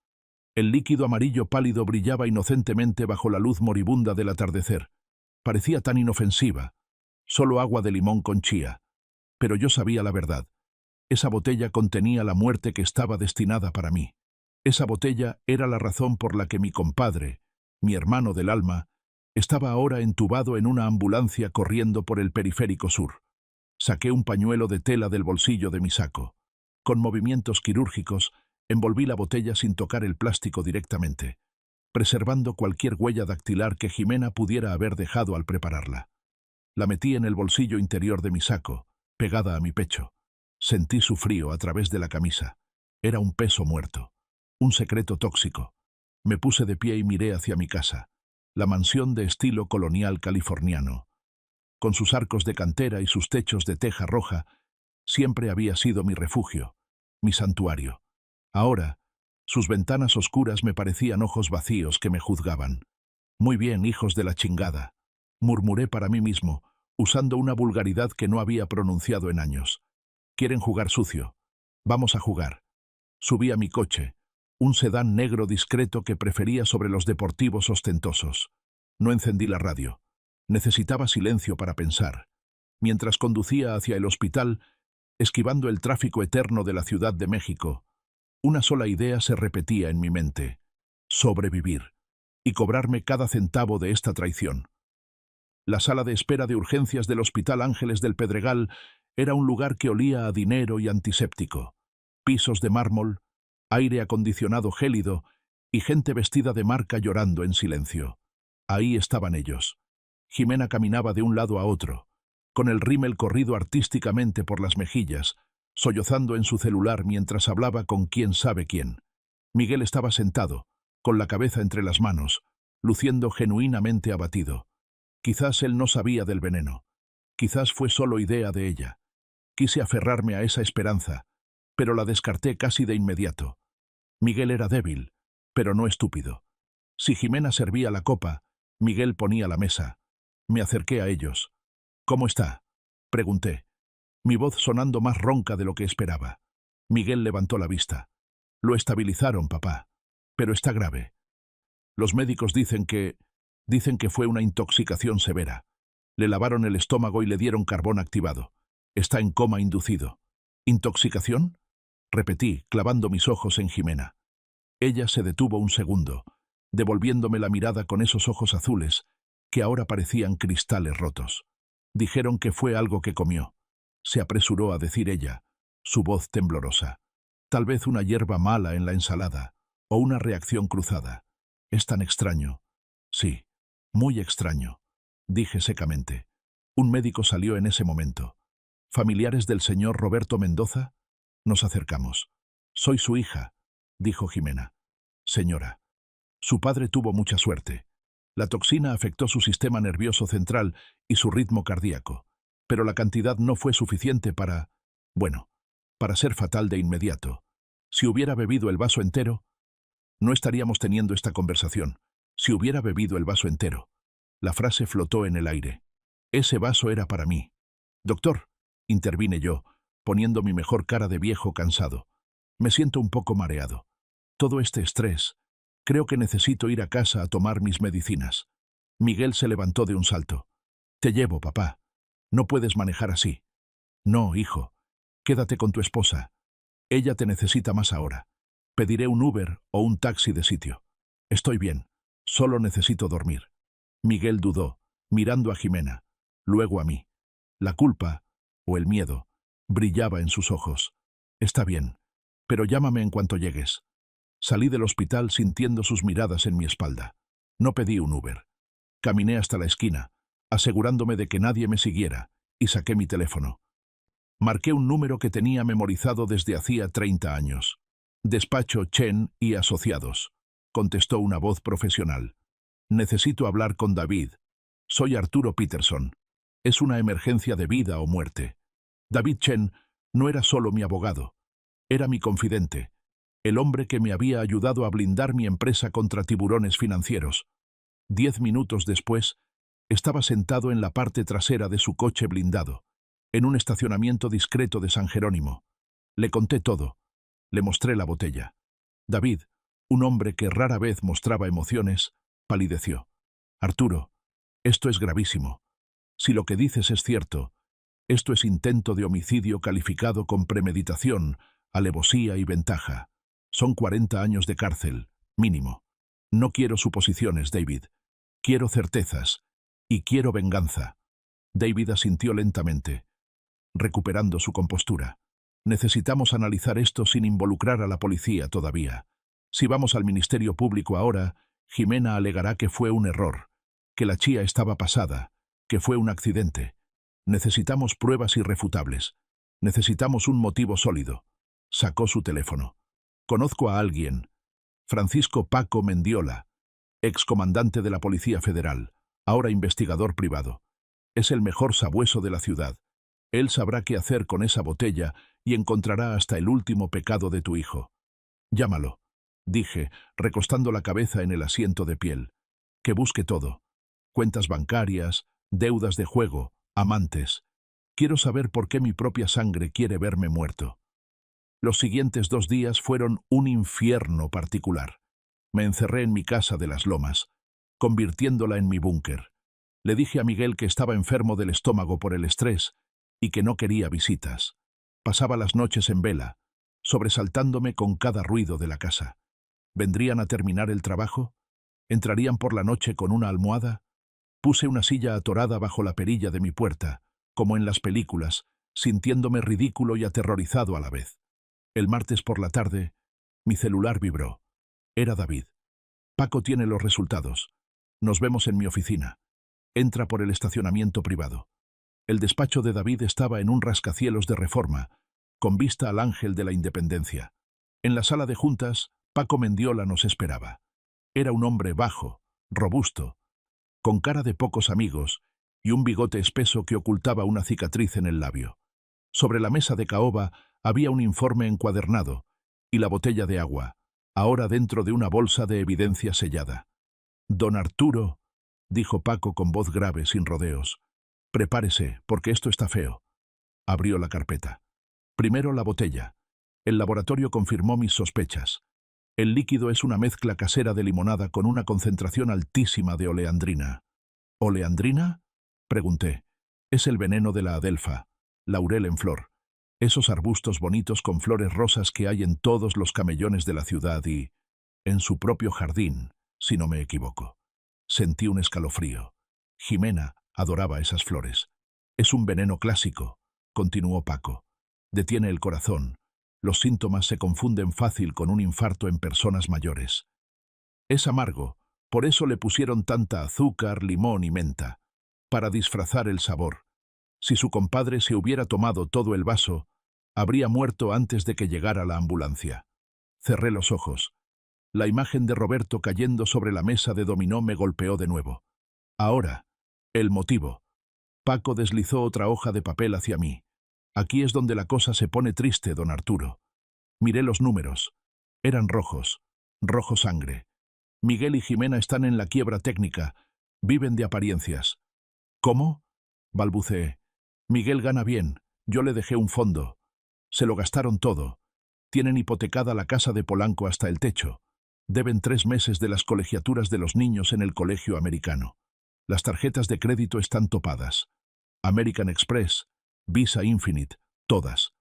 el líquido amarillo pálido brillaba inocentemente bajo la luz moribunda del atardecer. Parecía tan inofensiva, solo agua de limón con chía. Pero yo sabía la verdad. Esa botella contenía la muerte que estaba destinada para mí. Esa botella era la razón por la que mi compadre, mi hermano del alma, estaba ahora entubado en una ambulancia corriendo por el periférico sur. Saqué un pañuelo de tela del bolsillo de mi saco. Con movimientos quirúrgicos, envolví la botella sin tocar el plástico directamente, preservando cualquier huella dactilar que Jimena pudiera haber dejado al prepararla. La metí en el bolsillo interior de mi saco, pegada a mi pecho. Sentí su frío a través de la camisa. Era un peso muerto, un secreto tóxico. Me puse de pie y miré hacia mi casa, la mansión de estilo colonial californiano. Con sus arcos de cantera y sus techos de teja roja, siempre había sido mi refugio, mi santuario. Ahora, sus ventanas oscuras me parecían ojos vacíos que me juzgaban. «Muy bien, hijos de la chingada», murmuré para mí mismo, usando una vulgaridad que no había pronunciado en años. «Quieren jugar sucio. Vamos a jugar». Subí a mi coche, un sedán negro discreto que prefería sobre los deportivos ostentosos. No encendí la radio. Necesitaba silencio para pensar. Mientras conducía hacia el hospital, esquivando el tráfico eterno de la Ciudad de México, una sola idea se repetía en mi mente: sobrevivir y cobrarme cada centavo de esta traición. La sala de espera de urgencias del Hospital Ángeles del Pedregal era un lugar que olía a dinero y antiséptico. Pisos de mármol, aire acondicionado gélido y gente vestida de marca llorando en silencio. Ahí estaban ellos. Jimena caminaba de un lado a otro, con el rímel corrido artísticamente por las mejillas, sollozando en su celular mientras hablaba con quién sabe quién. Miguel estaba sentado, con la cabeza entre las manos, luciendo genuinamente abatido. Quizás él no sabía del veneno. Quizás fue solo idea de ella. Quise aferrarme a esa esperanza, pero la descarté casi de inmediato. Miguel era débil, pero no estúpido. Si Jimena servía la copa, Miguel ponía la mesa. Me acerqué a ellos. «¿Cómo está?», pregunté, mi voz sonando más ronca de lo que esperaba. Miguel levantó la vista. «Lo estabilizaron, papá, pero está grave. Los médicos dicen que fue una intoxicación severa. Le lavaron el estómago y le dieron carbón activado. Está en coma inducido». «¿Intoxicación?», repetí, clavando mis ojos en Jimena. Ella se detuvo un segundo, devolviéndome la mirada con esos ojos azules que ahora parecían cristales rotos. «Dijeron que fue algo que comió», se apresuró a decir ella, su voz temblorosa. «Tal vez una hierba mala en la ensalada, o una reacción cruzada. Es tan extraño». «Sí, muy extraño», dije secamente. Un médico salió en ese momento. «¿Familiares del señor Roberto Mendoza?». Nos acercamos. «Soy su hija», dijo Jimena. «Señora, su padre tuvo mucha suerte. La toxina afectó su sistema nervioso central y su ritmo cardíaco, pero la cantidad no fue suficiente para ser fatal de inmediato. Si hubiera bebido el vaso entero, no estaríamos teniendo esta conversación. Si hubiera bebido el vaso entero». La frase flotó en el aire. «Ese vaso era para mí». «Doctor», intervine yo, poniendo mi mejor cara de viejo cansado. «Me siento un poco mareado. Todo este estrés. Creo que necesito ir a casa a tomar mis medicinas». Miguel se levantó de un salto. «Te llevo, papá. No puedes manejar así». «No, hijo. Quédate con tu esposa. Ella te necesita más ahora. Pediré un Uber o un taxi de sitio. Estoy bien. Solo necesito dormir». Miguel dudó, mirando a Jimena, luego a mí. La culpa, o el miedo, brillaba en sus ojos. «Está bien, pero llámame en cuanto llegues». Salí del hospital sintiendo sus miradas en mi espalda. No pedí un Uber. Caminé hasta la esquina, asegurándome de que nadie me siguiera, y saqué mi teléfono. Marqué un número que tenía memorizado desde hacía 30 años. «Despacho Chen y Asociados», contestó una voz profesional. «Necesito hablar con David. Soy Arturo Peterson. Es una emergencia de vida o muerte». David Chen no era solo mi abogado, era mi confidente, el hombre que me había ayudado a blindar mi empresa contra tiburones financieros. 10 minutos después, estaba sentado en la parte trasera de su coche blindado, en un estacionamiento discreto de San Jerónimo. Le conté todo. Le mostré la botella. David, un hombre que rara vez mostraba emociones, palideció. «Arturo, esto es gravísimo. Si lo que dices es cierto, esto es intento de homicidio calificado con premeditación, alevosía y ventaja. Son 40 años de cárcel, mínimo. No quiero suposiciones, David. Quiero certezas. Y quiero venganza». David asintió lentamente, recuperando su compostura. «Necesitamos analizar esto sin involucrar a la policía todavía. Si vamos al Ministerio Público ahora, Jimena alegará que fue un error, que la chía estaba pasada, que fue un accidente. Necesitamos pruebas irrefutables. Necesitamos un motivo sólido». Sacó su teléfono. «Conozco a alguien. Francisco Paco Mendiola, excomandante de la Policía Federal, ahora investigador privado. Es el mejor sabueso de la ciudad. Él sabrá qué hacer con esa botella y encontrará hasta el último pecado de tu hijo. Llámalo», dije, recostando la cabeza en el asiento de piel. «Que busque todo. Cuentas bancarias, deudas de juego, amantes. Quiero saber por qué mi propia sangre quiere verme muerto». Los siguientes 2 días fueron un infierno particular. Me encerré en mi casa de las Lomas, convirtiéndola en mi búnker. Le dije a Miguel que estaba enfermo del estómago por el estrés y que no quería visitas. Pasaba las noches en vela, sobresaltándome con cada ruido de la casa. ¿Vendrían a terminar el trabajo? ¿Entrarían por la noche con una almohada? Puse una silla atorada bajo la perilla de mi puerta, como en las películas, sintiéndome ridículo y aterrorizado a la vez. El martes por la tarde, mi celular vibró. Era David. «Paco tiene los resultados. Nos vemos en mi oficina. Entra por el estacionamiento privado». El despacho de David estaba en un rascacielos de Reforma, con vista al Ángel de la Independencia. En la sala de juntas, Paco Mendiola nos esperaba. Era un hombre bajo, robusto, con cara de pocos amigos y un bigote espeso que ocultaba una cicatriz en el labio. Sobre la mesa de caoba había un informe encuadernado y la botella de agua, ahora dentro de una bolsa de evidencia sellada. Don Arturo, dijo Paco con voz grave, sin rodeos. Prepárese, porque esto está feo. Abrió la carpeta. Primero la botella. El laboratorio confirmó mis sospechas. El líquido es una mezcla casera de limonada con una concentración altísima de oleandrina. ¿Oleandrina? Pregunté. Es el veneno de la adelfa, laurel en flor. Esos arbustos bonitos con flores rosas que hay en todos los camellones de la ciudad y en su propio jardín, si no me equivoco. Sentí un escalofrío. Jimena adoraba esas flores. Es un veneno clásico, continuó Paco. Detiene el corazón. Los síntomas se confunden fácil con un infarto en personas mayores. Es amargo, por eso le pusieron tanta azúcar, limón y menta, para disfrazar el sabor. Si su compadre se hubiera tomado todo el vaso, habría muerto antes de que llegara la ambulancia. Cerré los ojos. La imagen de Roberto cayendo sobre la mesa de dominó me golpeó de nuevo. Ahora, el motivo. Paco deslizó otra hoja de papel hacia mí. Aquí es donde la cosa se pone triste, don Arturo. Miré los números. Eran rojos. Rojo sangre. Miguel y Jimena están en la quiebra técnica. Viven de apariencias. ¿Cómo? Balbuceé. Miguel gana bien. Yo le dejé un fondo. Se lo gastaron todo. Tienen hipotecada la casa de Polanco hasta el techo. Deben 3 meses de las colegiaturas de los niños en el colegio americano. Las tarjetas de crédito están topadas. American Express, Visa Infinite, todas.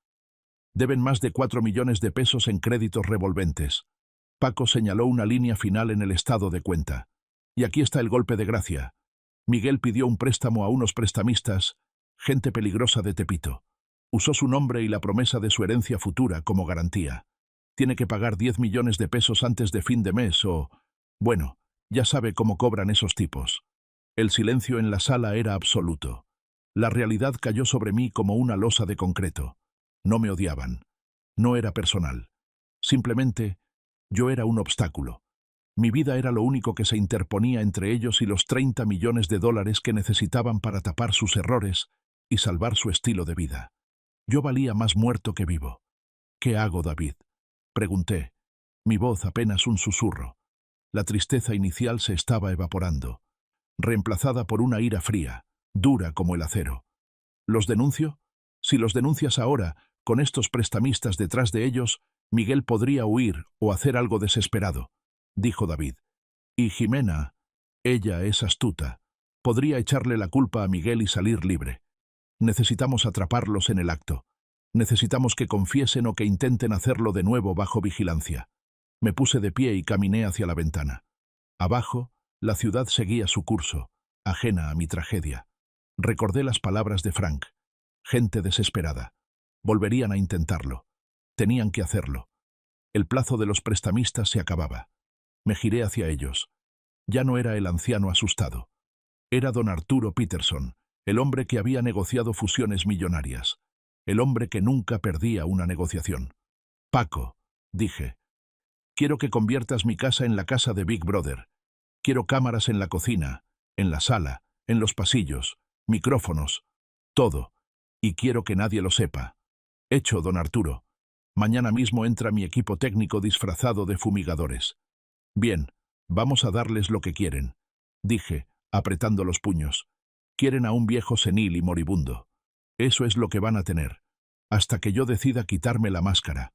Deben más de 4 millones de pesos en créditos revolventes. Paco señaló una línea final en el estado de cuenta. Y aquí está el golpe de gracia. Miguel pidió un préstamo a unos prestamistas, gente peligrosa de Tepito. Usó su nombre y la promesa de su herencia futura como garantía. Tiene que pagar 10 millones de pesos antes de fin de mes o... Bueno, ya sabe cómo cobran esos tipos. El silencio en la sala era absoluto. La realidad cayó sobre mí como una losa de concreto. No me odiaban. No era personal. Simplemente, yo era un obstáculo. Mi vida era lo único que se interponía entre ellos y los 30 millones de dólares que necesitaban para tapar sus errores y salvar su estilo de vida. Yo valía más muerto que vivo. ¿Qué hago, David? Pregunté. Mi voz apenas un susurro. La tristeza inicial se estaba evaporando, reemplazada por una ira fría, dura como el acero. ¿Los denuncio? Si los denuncias ahora, con estos prestamistas detrás de ellos, Miguel podría huir o hacer algo desesperado, dijo David. Y Jimena, ella es astuta, podría echarle la culpa a Miguel y salir libre. Necesitamos atraparlos en el acto. Necesitamos que confiesen o que intenten hacerlo de nuevo bajo vigilancia. Me puse de pie y caminé hacia la ventana. Abajo, la ciudad seguía su curso, ajena a mi tragedia. Recordé las palabras de Frank. Gente desesperada. Volverían a intentarlo. Tenían que hacerlo. El plazo de los prestamistas se acababa. Me giré hacia ellos. Ya no era el anciano asustado. Era don Arturo Peterson, el hombre que había negociado fusiones millonarias. El hombre que nunca perdía una negociación. Paco, dije. Quiero que conviertas mi casa en la casa de Big Brother. Quiero cámaras en la cocina, en la sala, en los pasillos, micrófonos, todo. Y quiero que nadie lo sepa. Hecho, don Arturo. Mañana mismo entra mi equipo técnico disfrazado de fumigadores. Bien, vamos a darles lo que quieren, dije, apretando los puños. Quieren a un viejo senil y moribundo. Eso es lo que van a tener, hasta que yo decida quitarme la máscara.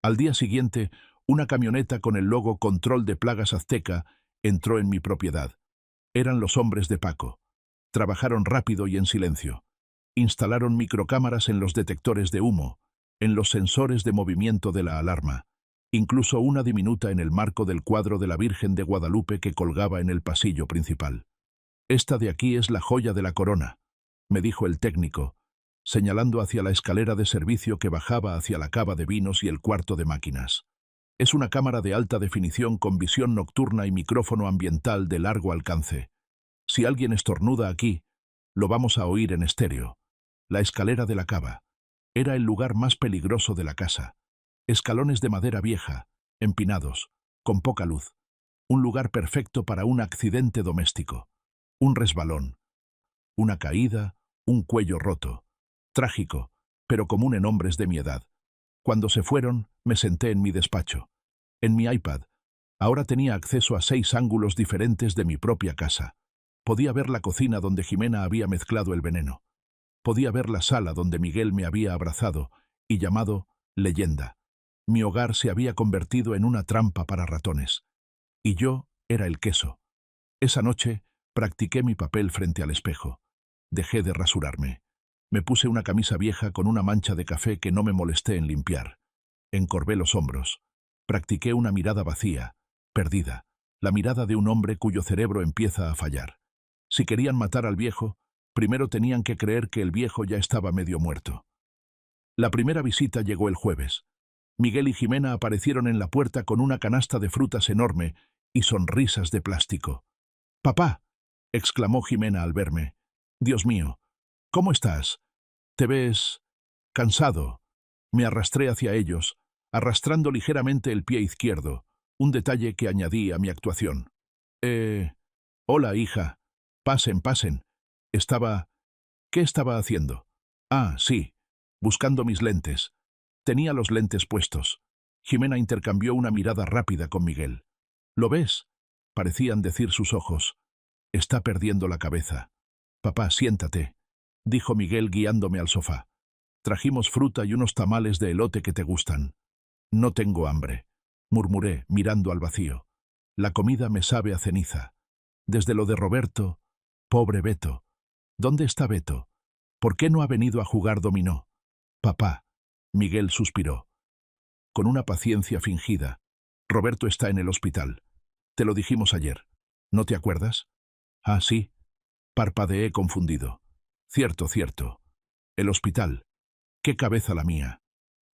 Al día siguiente, una camioneta con el logo Control de Plagas Azteca entró en mi propiedad. Eran los hombres de Paco. Trabajaron rápido y en silencio. Instalaron microcámaras en los detectores de humo, en los sensores de movimiento de la alarma, incluso una diminuta en el marco del cuadro de la Virgen de Guadalupe que colgaba en el pasillo principal. Esta de aquí es la joya de la corona, me dijo el técnico, señalando hacia la escalera de servicio que bajaba hacia la cava de vinos y el cuarto de máquinas. Es una cámara de alta definición con visión nocturna y micrófono ambiental de largo alcance. Si alguien estornuda aquí, lo vamos a oír en estéreo. La escalera de la cava. Era el lugar más peligroso de la casa. Escalones de madera vieja, empinados, con poca luz. Un lugar perfecto para un accidente doméstico. Un resbalón. Una caída, un cuello roto. Trágico, pero común en hombres de mi edad. Cuando se fueron, me senté en mi despacho. En mi iPad, Ahora tenía acceso a 6 ángulos diferentes de mi propia casa. Podía ver la cocina donde Jimena había mezclado el veneno. Podía ver la sala donde Miguel me había abrazado y llamado leyenda. Mi hogar se había convertido en una trampa para ratones. Y yo era el queso. Esa noche practiqué mi papel frente al espejo. Dejé de rasurarme. Me puse una camisa vieja con una mancha de café que no me molesté en limpiar. Encorvé los hombros. Practiqué una mirada vacía, perdida, la mirada de un hombre cuyo cerebro empieza a fallar. Si querían matar al viejo, primero tenían que creer que el viejo ya estaba medio muerto. La primera visita llegó el jueves. Miguel y Jimena aparecieron en la puerta con una canasta de frutas enorme y sonrisas de plástico. «¡Papá!», exclamó Jimena al verme. «Dios mío, ¿cómo estás? Te ves cansado». Me arrastré hacia ellos, arrastrando ligeramente el pie izquierdo, un detalle que añadí a mi actuación. Hola, hija. Pasen, pasen. ¿Qué estaba haciendo? Ah, sí, buscando mis lentes. Tenía los lentes puestos. Jimena intercambió una mirada rápida con Miguel. ¿Lo ves?, parecían decir sus ojos. Está perdiendo la cabeza. Papá, siéntate, dijo Miguel guiándome al sofá. Trajimos fruta y unos tamales de elote que te gustan. No tengo hambre, murmuré, mirando al vacío. La comida me sabe a ceniza. Desde lo de Roberto, pobre Beto. ¿Dónde está Beto? ¿Por qué no ha venido a jugar dominó? Papá, Miguel suspiró. Con una paciencia fingida. Roberto está en el hospital. Te lo dijimos ayer. ¿No te acuerdas? Ah, sí. Parpadeé confundido. Cierto, cierto. El hospital. ¡Qué cabeza la mía!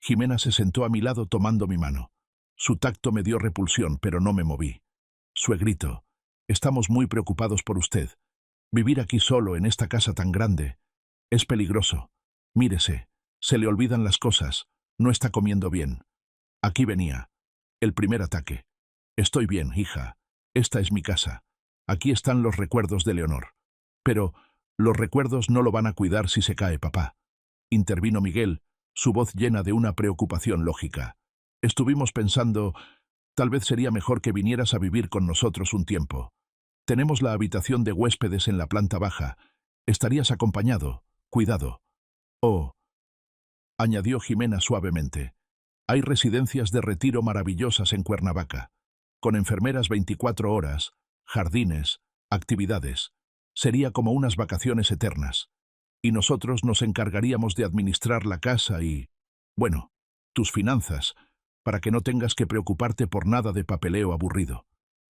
Jimena se sentó a mi lado tomando mi mano. Su tacto me dio repulsión, pero no me moví. Suegrito, estamos muy preocupados por usted. Vivir aquí solo, en esta casa tan grande, es peligroso. Mírese, se le olvidan las cosas, no está comiendo bien. Aquí venía. El primer ataque. Estoy bien, hija. Esta es mi casa. Aquí están los recuerdos de Leonor. Pero los recuerdos no lo van a cuidar si se cae papá. Intervino Miguel, su voz llena de una preocupación lógica. Estuvimos pensando, tal vez sería mejor que vinieras a vivir con nosotros un tiempo. Tenemos la habitación de huéspedes en la planta baja. Estarías acompañado, cuidado. Oh, añadió Jimena suavemente. Hay residencias de retiro maravillosas en Cuernavaca, con enfermeras 24 horas, jardines, actividades. Sería como unas vacaciones eternas. Y nosotros nos encargaríamos de administrar la casa y, bueno, tus finanzas, para que no tengas que preocuparte por nada de papeleo aburrido.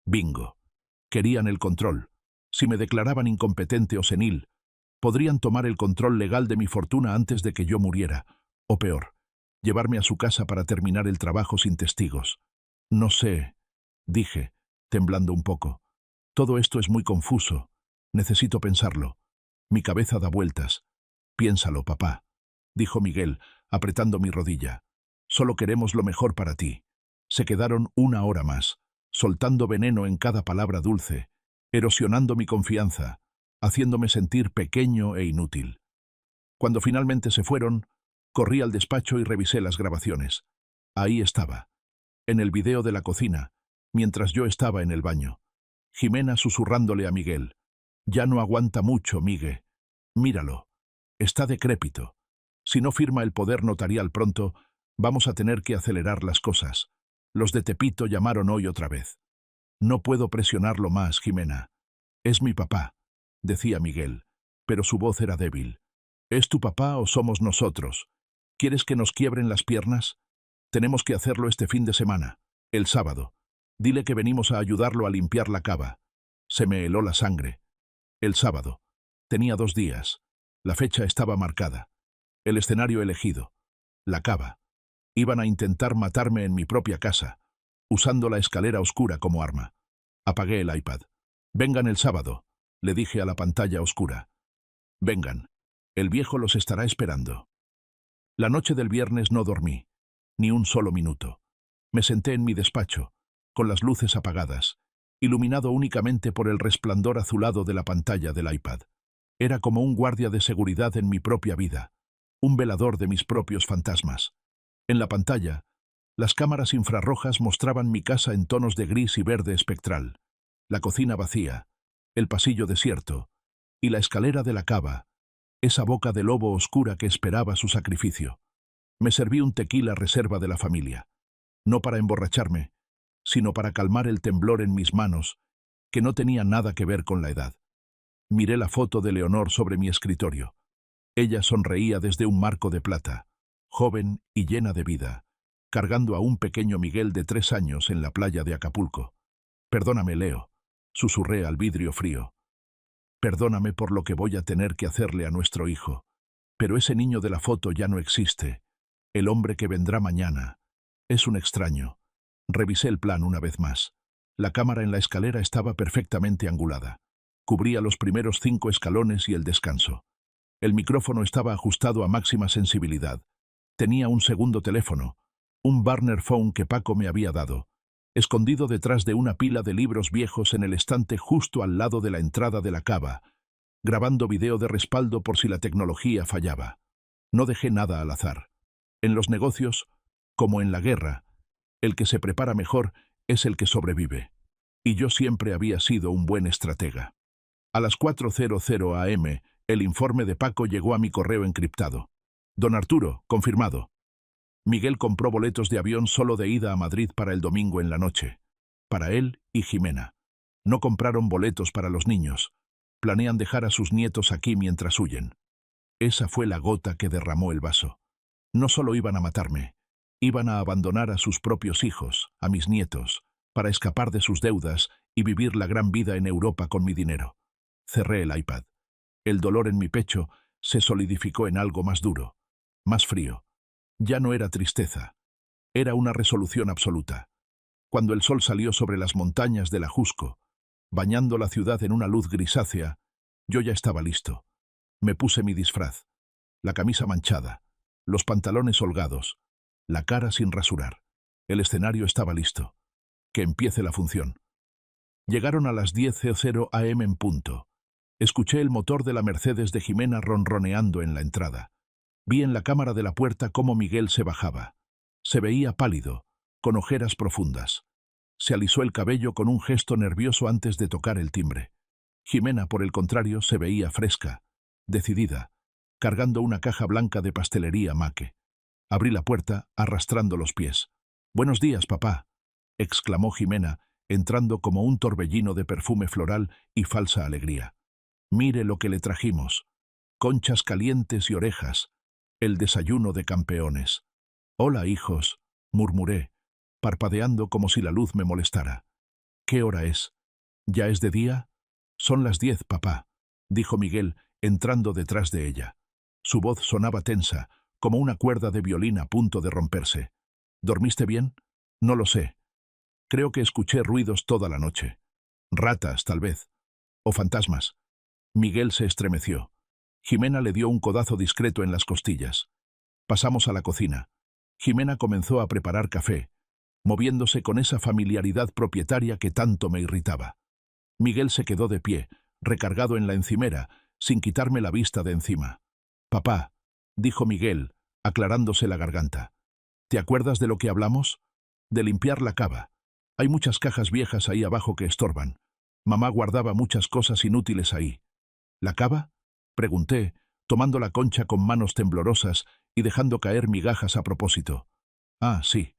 Bingo. Querían el control. Si me declaraban incompetente o senil, podrían tomar el control legal de mi fortuna antes de que yo muriera, o peor, llevarme a su casa para terminar el trabajo sin testigos. No sé, dije, temblando un poco. Todo esto es muy confuso. Necesito pensarlo. Mi cabeza da vueltas. Piénsalo, papá, dijo Miguel, apretando mi rodilla. Solo queremos lo mejor para ti. Se quedaron 1 hora más, soltando veneno en cada palabra dulce, erosionando mi confianza, haciéndome sentir pequeño e inútil. Cuando finalmente se fueron, corrí al despacho y revisé las grabaciones. Ahí estaba, en el video de la cocina, mientras yo estaba en el baño. Jimena susurrándole a Miguel. Ya no aguanta mucho, Migue. Míralo. Está decrépito. Si no firma el poder notarial pronto, vamos a tener que acelerar las cosas. Los de Tepito llamaron hoy otra vez. No puedo presionarlo más, Jimena. Es mi papá, decía Miguel, pero su voz era débil. ¿Es tu papá o somos nosotros? ¿Quieres que nos quiebren las piernas? Tenemos que hacerlo este fin de semana, el sábado. Dile que venimos a ayudarlo a limpiar la cava. Se me heló la sangre. El sábado. Tenía 2 días. La fecha estaba marcada. El escenario elegido. La cava. Iban a intentar matarme en mi propia casa, usando la escalera oscura como arma. Apagué el iPad. Vengan el sábado, le dije a la pantalla oscura. Vengan. El viejo los estará esperando. La noche del viernes no dormí, ni un solo minuto. Me senté en mi despacho, con las luces apagadas, iluminado únicamente por el resplandor azulado de la pantalla del iPad. Era como un guardia de seguridad en mi propia vida, un velador de mis propios fantasmas. En la pantalla, Las cámaras infrarrojas mostraban mi casa en tonos de gris y verde espectral, la cocina vacía, el pasillo desierto, y la escalera de la cava, esa boca de lobo oscura que esperaba su sacrificio. Me serví un tequila reserva de la familia, no para emborracharme, sino para calmar el temblor en mis manos, que no tenía nada que ver con la edad. Miré la foto de Leonor sobre mi escritorio. Ella sonreía desde un marco de plata, joven y llena de vida, cargando a un pequeño Miguel de 3 años en la playa de Acapulco. «Perdóname, Leo», susurré al vidrio frío. «Perdóname por lo que voy a tener que hacerle a nuestro hijo. Pero ese niño de la foto ya no existe. El hombre que vendrá mañana. Es un extraño». Revisé el plan una vez más. La cámara en la escalera estaba perfectamente angulada. Cubría los primeros 5 escalones y el descanso. El micrófono estaba ajustado a máxima sensibilidad. Tenía un segundo teléfono, un burner phone que Paco me había dado, escondido detrás de una pila de libros viejos en el estante justo al lado de la entrada de la cava, grabando video de respaldo por si la tecnología fallaba. No dejé nada al azar. En los negocios, como en la guerra, el que se prepara mejor es el que sobrevive. Y yo siempre había sido un buen estratega. A las 4:00 am, el informe de Paco llegó a mi correo encriptado. «Don Arturo, confirmado. Miguel compró boletos de avión solo de ida a Madrid para el domingo en la noche. Para él y Jimena. No compraron boletos para los niños. Planean dejar a sus nietos aquí mientras huyen». Esa fue la gota que derramó el vaso. No solo iban a matarme, iban a abandonar a sus propios hijos, a mis nietos, para escapar de sus deudas y vivir la gran vida en Europa con mi dinero. Cerré el iPad. El dolor en mi pecho se solidificó en algo más duro, más frío. Ya no era tristeza. Era una resolución absoluta. Cuando el sol salió sobre las montañas del Ajusco, bañando la ciudad en una luz grisácea, yo ya estaba listo. Me puse mi disfraz, la camisa manchada, los pantalones holgados, la cara sin rasurar. El escenario estaba listo. Que empiece la función. Llegaron a las 10:00 am en punto. Escuché el motor de la Mercedes de Jimena ronroneando en la entrada. Vi en la cámara de la puerta cómo Miguel se bajaba. Se veía pálido, con ojeras profundas. Se alisó el cabello con un gesto nervioso antes de tocar el timbre. Jimena, por el contrario, se veía fresca, decidida, cargando una caja blanca de pastelería Maque. Abrí la puerta, arrastrando los pies. «Buenos días, papá», exclamó Jimena, entrando como un torbellino de perfume floral y falsa alegría. «Mire lo que le trajimos. Conchas calientes y orejas. El desayuno de campeones». «Hola, hijos», murmuré, parpadeando como si la luz me molestara. «¿Qué hora es? ¿Ya es de día?» «Son las 10, papá», dijo Miguel, entrando detrás de ella. Su voz sonaba tensa, como una cuerda de violín a punto de romperse. «¿Dormiste bien?» «No lo sé. Creo que escuché ruidos toda la noche. Ratas, tal vez. O fantasmas». Miguel se estremeció. Jimena le dio un codazo discreto en las costillas. Pasamos a la cocina. Jimena comenzó a preparar café, moviéndose con esa familiaridad propietaria que tanto me irritaba. Miguel se quedó de pie, recargado en la encimera, sin quitarme la vista de encima. «Papá», dijo Miguel, aclarándose la garganta. «¿Te acuerdas de lo que hablamos? De limpiar la cava. Hay muchas cajas viejas ahí abajo que estorban. Mamá guardaba muchas cosas inútiles ahí». «¿La cava?», pregunté, tomando la concha con manos temblorosas y dejando caer migajas a propósito. «Ah, sí.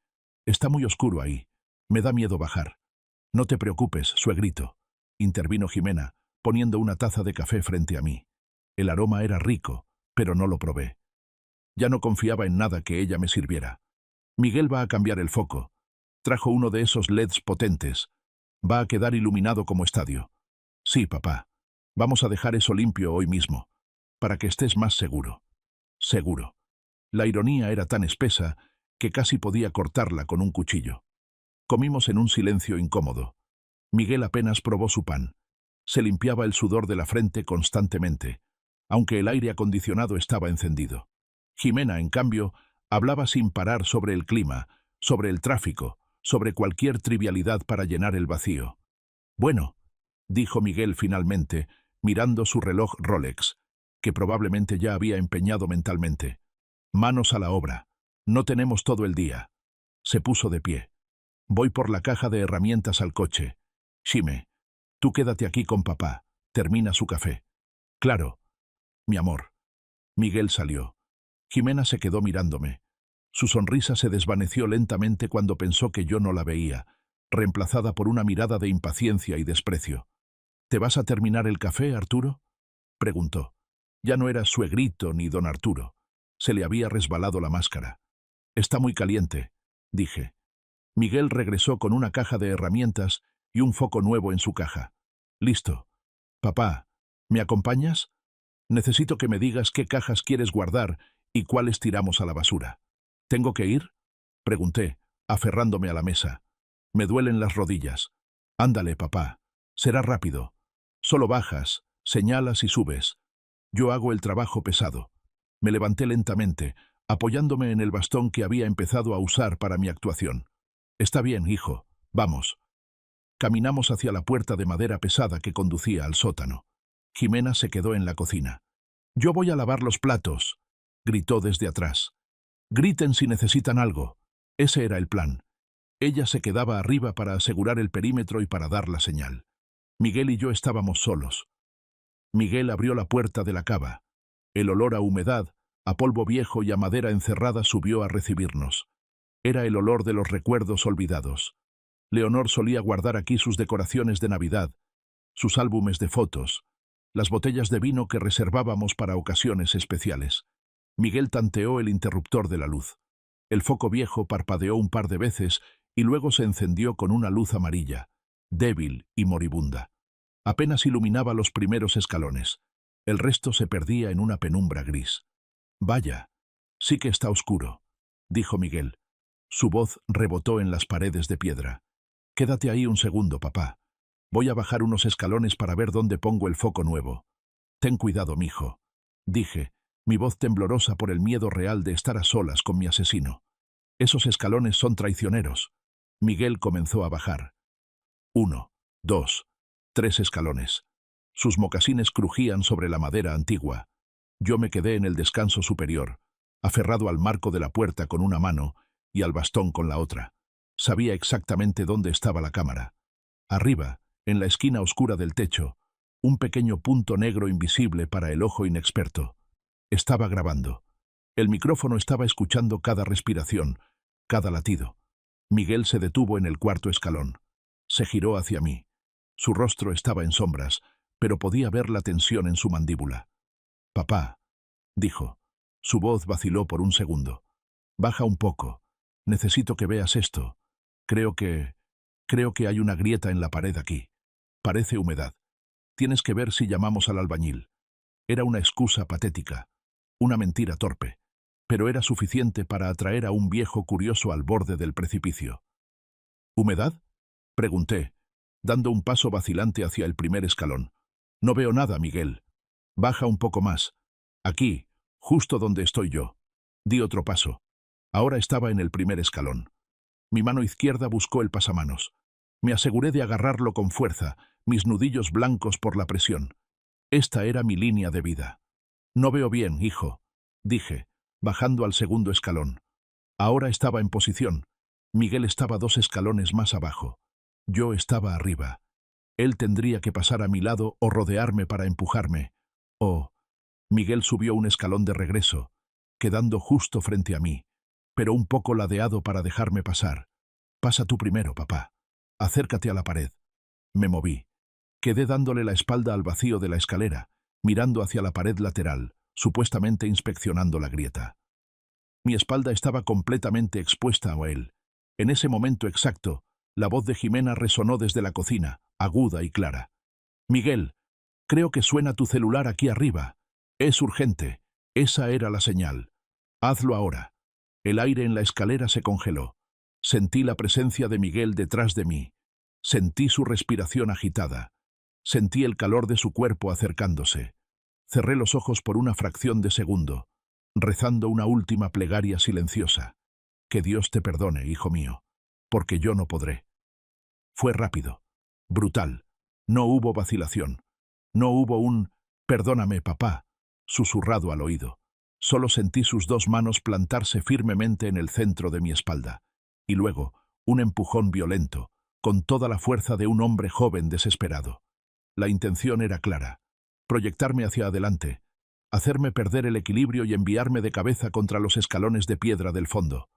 Está muy oscuro ahí. Me da miedo bajar». «No te preocupes, suegrito», intervino Jimena, poniendo una taza de café frente a mí. El aroma era rico, pero no lo probé. Ya no confiaba en nada que ella me sirviera. «Miguel va a cambiar el foco. Trajo uno de esos LEDs potentes. Va a quedar iluminado como estadio». «Sí, papá. Vamos a dejar eso limpio hoy mismo, para que estés más seguro». «Seguro». La ironía era tan espesa que casi podía cortarla con un cuchillo. Comimos en un silencio incómodo. Miguel apenas probó su pan. Se limpiaba el sudor de la frente constantemente, aunque el aire acondicionado estaba encendido. Jimena, en cambio, hablaba sin parar sobre el clima, sobre el tráfico, sobre cualquier trivialidad para llenar el vacío. «Bueno», dijo Miguel finalmente, mirando su reloj Rolex, que probablemente ya había empeñado mentalmente. «Manos a la obra. No tenemos todo el día». Se puso de pie. Voy por la caja de herramientas al coche. Shime, tú quédate aquí con papá. Termina su café. Claro, mi amor. Miguel salió. Jimena se quedó mirándome. Su sonrisa se desvaneció lentamente cuando pensó que yo no la veía, reemplazada por una mirada de impaciencia y desprecio. ¿Te vas a terminar el café, Arturo?, preguntó. Ya no era suegrito ni don Arturo. Se le había resbalado la máscara. Está muy caliente, dije. Miguel regresó con una caja de herramientas y un foco nuevo en su caja. Listo. Papá, ¿me acompañas? Necesito que me digas qué cajas quieres guardar y cuáles tiramos a la basura. ¿Tengo que ir?, pregunté, aferrándome a la mesa. Me duelen las rodillas. Ándale, papá. Será rápido. Solo bajas, señalas y subes. Yo hago el trabajo pesado. Me levanté lentamente, apoyándome en el bastón que había empezado a usar para mi actuación. Está bien, hijo. Vamos. Caminamos hacia la puerta de madera pesada que conducía al sótano. Jimena se quedó en la cocina. «Yo voy a lavar los platos», gritó desde atrás. «Griten si necesitan algo». Ese era el plan. Ella se quedaba arriba para asegurar el perímetro y para dar la señal. Miguel y yo estábamos solos. Miguel abrió la puerta de la cava. El olor a humedad, a polvo viejo y a madera encerrada subió a recibirnos. Era el olor de los recuerdos olvidados. Leonor solía guardar aquí sus decoraciones de Navidad, sus álbumes de fotos, las botellas de vino que reservábamos para ocasiones especiales. Miguel tanteó el interruptor de la luz. El foco viejo parpadeó un par de veces y luego se encendió con una luz amarilla, débil y moribunda. Apenas iluminaba los primeros escalones. El resto se perdía en una penumbra gris. «Vaya, sí que está oscuro», dijo Miguel. Su voz rebotó en las paredes de piedra. «Quédate ahí un segundo, papá. Voy a bajar unos escalones para ver dónde pongo el foco nuevo». «Ten cuidado, mijo», dije, mi voz temblorosa por el miedo real de estar a solas con mi asesino. «Esos escalones son traicioneros». Miguel comenzó a bajar. 1, 2, 3 escalones. Sus mocasines crujían sobre la madera antigua. Yo me quedé en el descanso superior, aferrado al marco de la puerta con una mano y al bastón con la otra. Sabía exactamente dónde estaba la cámara. Arriba, en la esquina oscura del techo, un pequeño punto negro invisible para el ojo inexperto. Estaba grabando. El micrófono estaba escuchando cada respiración, cada latido. Miguel se detuvo en el cuarto escalón. Se giró hacia mí. Su rostro estaba en sombras, pero podía ver la tensión en su mandíbula. «Papá», dijo. Su voz vaciló por un segundo. «Baja un poco. Necesito que veas esto. Creo que hay una grieta en la pared aquí. Parece humedad. Tienes que ver si llamamos al albañil». Era una excusa patética, una mentira torpe, pero era suficiente para atraer a un viejo curioso al borde del precipicio. «¿Humedad?», pregunté, dando un paso vacilante hacia el primer escalón. «No veo nada, Miguel. Baja un poco más. Aquí, justo donde estoy yo». Di otro paso. Ahora estaba en el primer escalón. Mi mano izquierda buscó el pasamanos. Me aseguré de agarrarlo con fuerza, mis nudillos blancos por la presión. Esta era mi línea de vida. «No veo bien, hijo», dije, bajando al segundo escalón. Ahora estaba en posición. Miguel estaba 2 escalones más abajo. Yo estaba arriba. Él tendría que pasar a mi lado o rodearme para empujarme. Miguel subió un escalón de regreso, quedando justo frente a mí, pero un poco ladeado para dejarme pasar. «Pasa tú primero, papá. Acércate a la pared». Me moví. Quedé dándole la espalda al vacío de la escalera, mirando hacia la pared lateral, supuestamente inspeccionando la grieta. Mi espalda estaba completamente expuesta a él. En ese momento exacto, la voz de Jimena resonó desde la cocina, aguda y clara. «Miguel, creo que suena tu celular aquí arriba. Es urgente». Esa era la señal. «Hazlo ahora». El aire en la escalera se congeló. Sentí la presencia de Miguel detrás de mí. Sentí su respiración agitada. Sentí el calor de su cuerpo acercándose. Cerré los ojos por una fracción de segundo, rezando una última plegaria silenciosa. «Que Dios te perdone, hijo mío, porque yo no podré». Fue rápido, brutal. No hubo vacilación. No hubo un «perdóname, papá», susurrado al oído. Solo sentí sus 2 manos plantarse firmemente en el centro de mi espalda. Y luego, un empujón violento, con toda la fuerza de un hombre joven desesperado. La intención era clara: proyectarme hacia adelante, hacerme perder el equilibrio y enviarme de cabeza contra los escalones de piedra del fondo.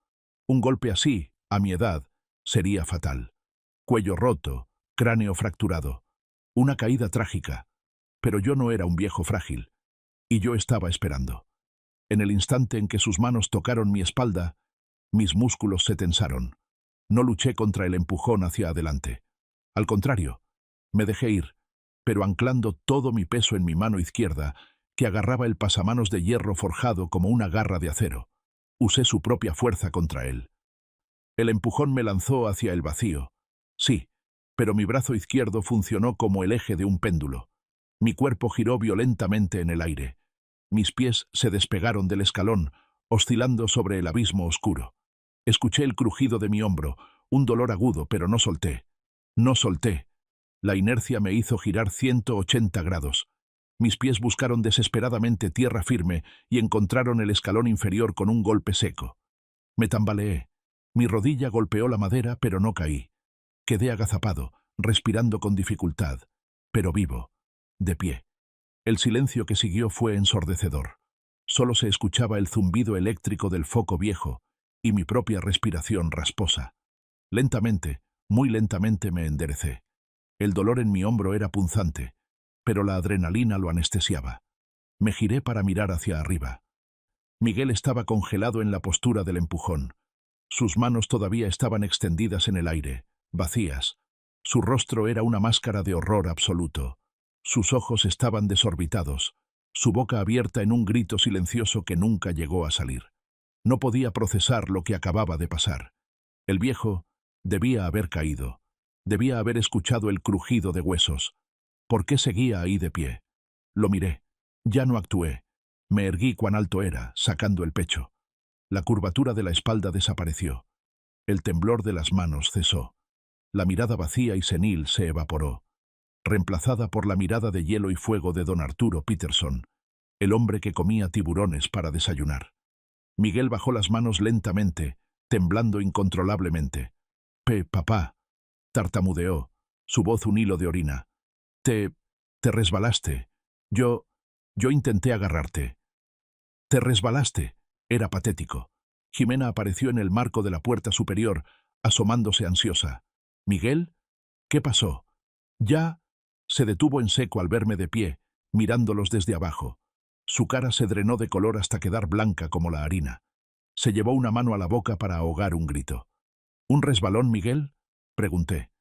Un golpe así, a mi edad, sería fatal. Cuello roto, cráneo fracturado. Una caída trágica. Pero yo no era un viejo frágil. Y yo estaba esperando. En el instante en que sus manos tocaron mi espalda, mis músculos se tensaron. No luché contra el empujón hacia adelante. Al contrario, me dejé ir, pero anclando todo mi peso en mi mano izquierda, que agarraba el pasamanos de hierro forjado como una garra de acero. Usé su propia fuerza contra él. El empujón me lanzó hacia el vacío. Sí, pero mi brazo izquierdo funcionó como el eje de un péndulo. Mi cuerpo giró violentamente en el aire. Mis pies se despegaron del escalón, oscilando sobre el abismo oscuro. Escuché el crujido de mi hombro, un dolor agudo, pero no solté. No solté. La inercia me hizo girar 180 grados. Mis pies buscaron desesperadamente tierra firme y encontraron el escalón inferior con un golpe seco. Me tambaleé. Mi rodilla golpeó la madera, pero no caí. Quedé agazapado, respirando con dificultad, pero vivo, de pie. El silencio que siguió fue ensordecedor. Solo se escuchaba el zumbido eléctrico del foco viejo y mi propia respiración rasposa. Lentamente, muy lentamente me enderecé. El dolor en mi hombro era punzante, pero la adrenalina lo anestesiaba. Me giré para mirar hacia arriba. Miguel estaba congelado en la postura del empujón. Sus manos todavía estaban extendidas en el aire, vacías. Su rostro era una máscara de horror absoluto. Sus ojos estaban desorbitados, su boca abierta en un grito silencioso que nunca llegó a salir. No podía procesar lo que acababa de pasar. El viejo debía haber caído. Debía haber escuchado el crujido de huesos. ¿Por qué seguía ahí de pie? Lo miré. Ya no actué. Me erguí cuán alto era, sacando el pecho. La curvatura de la espalda desapareció. El temblor de las manos cesó. La mirada vacía y senil se evaporó, reemplazada por la mirada de hielo y fuego de don Arturo Peterson, el hombre que comía tiburones para desayunar. Miguel bajó las manos lentamente, temblando incontrolablemente. Papá, tartamudeó, su voz un hilo de orina. Te resbalaste. Yo intenté agarrarte. Te resbalaste. Era patético. Jimena apareció en el marco de la puerta superior, asomándose ansiosa. ¿Miguel? ¿Qué pasó? Ya. Se detuvo en seco al verme de pie, mirándolos desde abajo. Su cara se drenó de color hasta quedar blanca como la harina. Se llevó una mano a la boca para ahogar un grito. ¿Un resbalón, Miguel? Pregunté.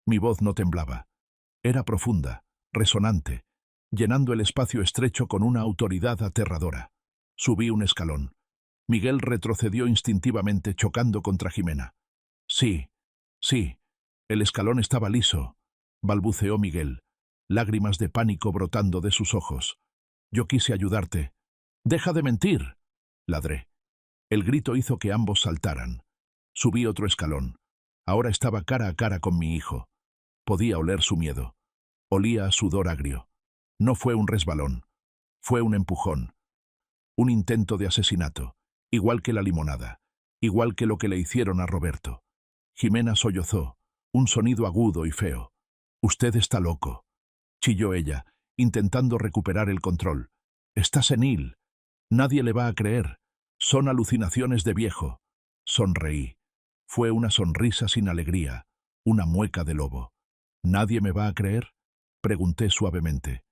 Mi voz no temblaba. Era profunda, resonante, llenando el espacio estrecho con una autoridad aterradora. Subí un escalón. Miguel retrocedió instintivamente, chocando contra Jimena. Sí, sí, el escalón estaba liso, balbuceó Miguel, lágrimas de pánico brotando de sus ojos. Yo quise ayudarte. ¡Deja de mentir!, ladré. El grito hizo que ambos saltaran. Subí otro escalón. Ahora estaba cara a cara con mi hijo. Podía oler su miedo. Olía a sudor agrio. No fue un resbalón. Fue un empujón. Un intento de asesinato. Igual que la limonada. Igual que lo que le hicieron a Roberto. Jimena sollozó. Un sonido agudo y feo. «Usted está loco», chilló ella, intentando recuperar el control. «Está senil. Nadie le va a creer. Son alucinaciones de viejo». Sonreí. Fue una sonrisa sin alegría, una mueca de lobo. «¿Nadie me va a creer?», pregunté suavemente.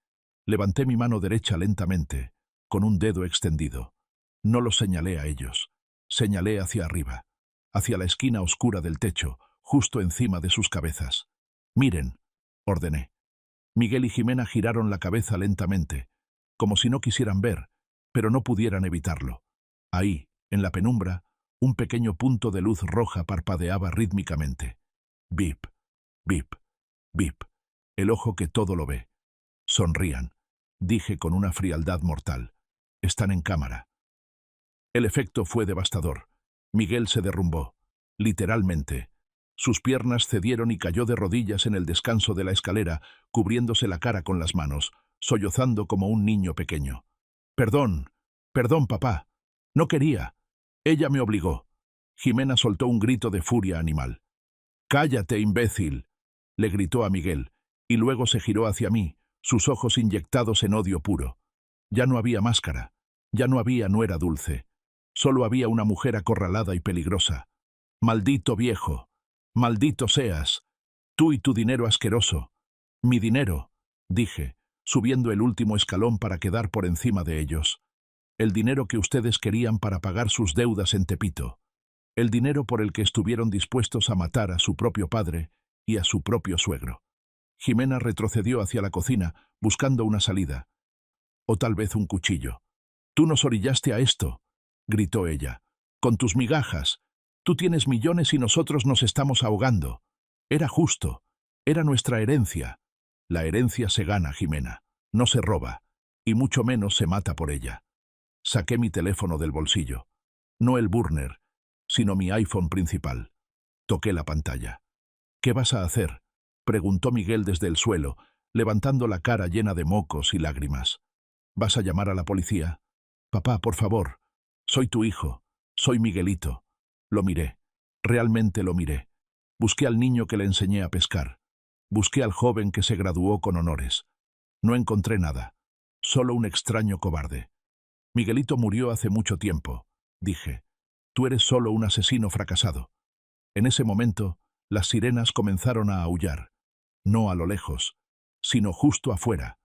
Levanté mi mano derecha lentamente, con un dedo extendido. No los señalé a ellos. Señalé hacia arriba, hacia la esquina oscura del techo, justo encima de sus cabezas. «Miren», ordené. Miguel y Jimena giraron la cabeza lentamente, como si no quisieran ver, pero no pudieran evitarlo. Ahí, en la penumbra, un pequeño punto de luz roja parpadeaba rítmicamente. Bip, bip, bip. El ojo que todo lo ve. Sonrían, dije con una frialdad mortal. Están en cámara. El efecto fue devastador. Miguel se derrumbó, literalmente. Sus piernas cedieron y cayó de rodillas en el descanso de la escalera, cubriéndose la cara con las manos, sollozando como un niño pequeño. «Perdón, perdón, papá. No quería. Ella me obligó». Jimena soltó un grito de furia animal. «¡Cállate, imbécil!», le gritó a Miguel, y luego se giró hacia mí, sus ojos inyectados en odio puro. Ya no había máscara, ya no había nuera dulce, solo había una mujer acorralada y peligrosa. «Maldito viejo, maldito seas, tú y tu dinero asqueroso». «Mi dinero», dije, subiendo el último escalón para quedar por encima de ellos. «El dinero que ustedes querían para pagar sus deudas en Tepito. El dinero por el que estuvieron dispuestos a matar a su propio padre y a su propio suegro». Jimena retrocedió hacia la cocina, buscando una salida. «O tal vez un cuchillo». «Tú nos orillaste a esto», gritó ella, «con tus migajas. Tú tienes millones y nosotros nos estamos ahogando. Era justo, era nuestra herencia». «La herencia se gana, Jimena, no se roba, y mucho menos se mata por ella». Saqué mi teléfono del bolsillo. No el burner, sino mi iPhone principal. Toqué la pantalla. «¿Qué vas a hacer?», preguntó Miguel desde el suelo, levantando la cara llena de mocos y lágrimas. «¿Vas a llamar a la policía?». «Papá, por favor. Soy tu hijo. Soy Miguelito». Lo miré. Realmente lo miré. Busqué al niño que le enseñé a pescar. Busqué al joven que se graduó con honores. No encontré nada. Solo un extraño cobarde. «Miguelito murió hace mucho tiempo», dije. «Tú eres solo un asesino fracasado». En ese momento, las sirenas comenzaron a aullar. No a lo lejos, sino justo afuera,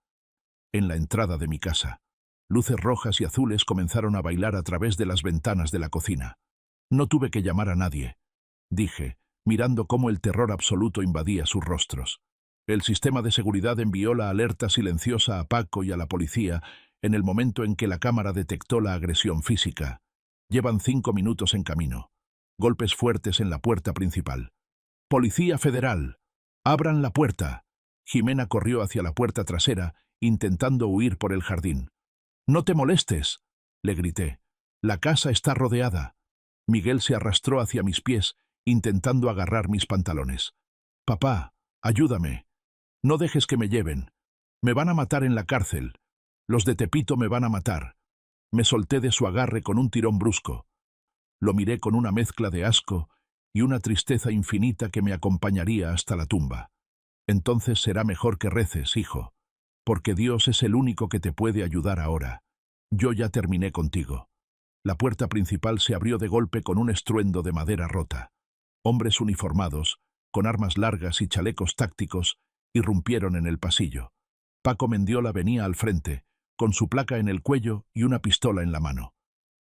en la entrada de mi casa. Luces rojas y azules comenzaron a bailar a través de las ventanas de la cocina. «No tuve que llamar a nadie», dije, mirando cómo el terror absoluto invadía sus rostros. El sistema de seguridad envió la alerta silenciosa a Paco y a la policía en el momento en que la cámara detectó la agresión física. Llevan 5 minutos en camino. Golpes fuertes en la puerta principal. «Policía Federal, abran la puerta». Jimena corrió hacia la puerta trasera, intentando huir por el jardín. «No te molestes», le grité. «La casa está rodeada». Miguel se arrastró hacia mis pies, intentando agarrar mis pantalones. «Papá, ayúdame. No dejes que me lleven. Me van a matar en la cárcel. Los de Tepito me van a matar». Me solté de su agarre con un tirón brusco. Lo miré con una mezcla de asco y una tristeza infinita que me acompañaría hasta la tumba. «Entonces será mejor que reces, hijo, porque Dios es el único que te puede ayudar ahora. Yo ya terminé contigo». La puerta principal se abrió de golpe con un estruendo de madera rota. Hombres uniformados, con armas largas y chalecos tácticos, irrumpieron en el pasillo. Paco Mendiola venía al frente, con su placa en el cuello y una pistola en la mano.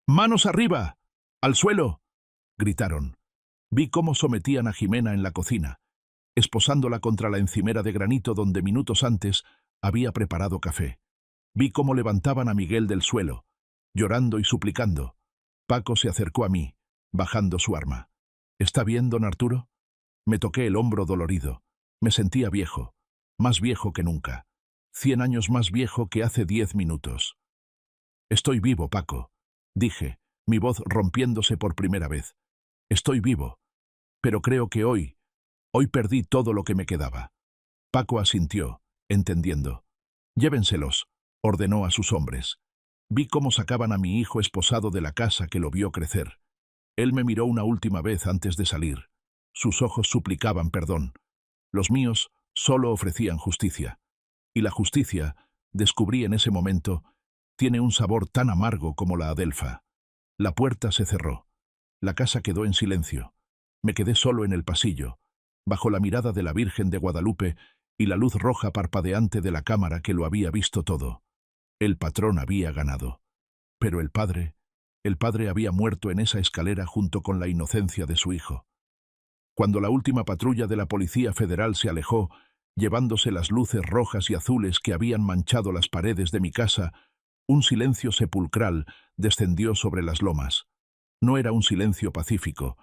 «¡Manos arriba! ¡Al suelo!», gritaron. Vi cómo sometían a Jimena en la cocina, esposándola contra la encimera de granito donde minutos antes había preparado café. Vi cómo levantaban a Miguel del suelo, llorando y suplicando. Paco se acercó a mí, bajando su arma. «¿Está bien, don Arturo?». Me toqué el hombro dolorido. Me sentía viejo, más viejo que nunca. 100 años más viejo que hace 10 minutos. «Estoy vivo, Paco», dije, mi voz rompiéndose por primera vez. «Estoy vivo, pero creo que hoy perdí todo lo que me quedaba». Paco asintió, entendiendo. «Llévenselos», ordenó a sus hombres. Vi cómo sacaban a mi hijo esposado de la casa que lo vio crecer. Él me miró una última vez antes de salir. Sus ojos suplicaban perdón. Los míos solo ofrecían justicia. Y la justicia, descubrí en ese momento, tiene un sabor tan amargo como la adelfa. La puerta se cerró. La casa quedó en silencio. Me quedé solo en el pasillo, bajo la mirada de la Virgen de Guadalupe y la luz roja parpadeante de la cámara que lo había visto todo. El patrón había ganado. Pero el padre había muerto en esa escalera junto con la inocencia de su hijo. Cuando la última patrulla de la Policía Federal se alejó, llevándose las luces rojas y azules que habían manchado las paredes de mi casa, un silencio sepulcral descendió sobre las lomas. No era un silencio pacífico,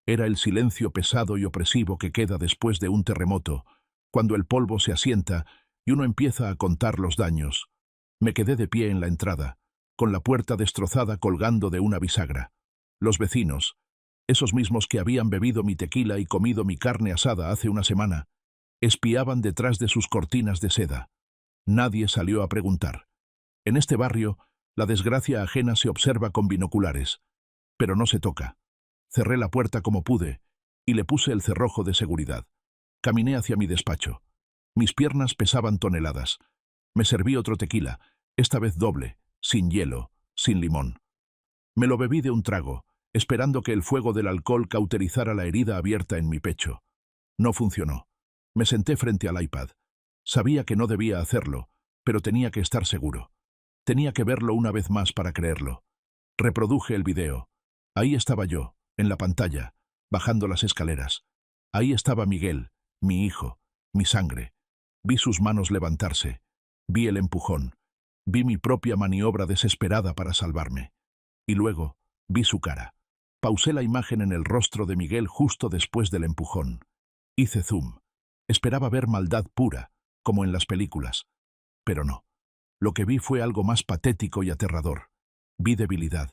era el silencio pesado y opresivo que queda después de un terremoto, cuando el polvo se asienta y uno empieza a contar los daños. Me quedé de pie en la entrada, con la puerta destrozada colgando de una bisagra. Los vecinos, esos mismos que habían bebido mi tequila y comido mi carne asada hace una semana, espiaban detrás de sus cortinas de seda. Nadie salió a preguntar. En este barrio, la desgracia ajena se observa con binoculares, pero no se toca. Cerré la puerta como pude y le puse el cerrojo de seguridad. Caminé hacia mi despacho. Mis piernas pesaban toneladas. Me serví otro tequila, esta vez doble, sin hielo, sin limón. Me lo bebí de un trago, esperando que el fuego del alcohol cauterizara la herida abierta en mi pecho. No funcionó. Me senté frente al iPad. Sabía que no debía hacerlo, pero tenía que estar seguro. Tenía que verlo una vez más para creerlo. Reproduje el video. Ahí estaba yo, en la pantalla, bajando las escaleras. Ahí estaba Miguel, mi hijo, mi sangre. Vi sus manos levantarse. Vi el empujón. Vi mi propia maniobra desesperada para salvarme. Y luego, vi su cara. Pausé la imagen en el rostro de Miguel justo después del empujón. Hice zoom. Esperaba ver maldad pura, como en las películas. Pero no. Lo que vi fue algo más patético y aterrador. Vi debilidad.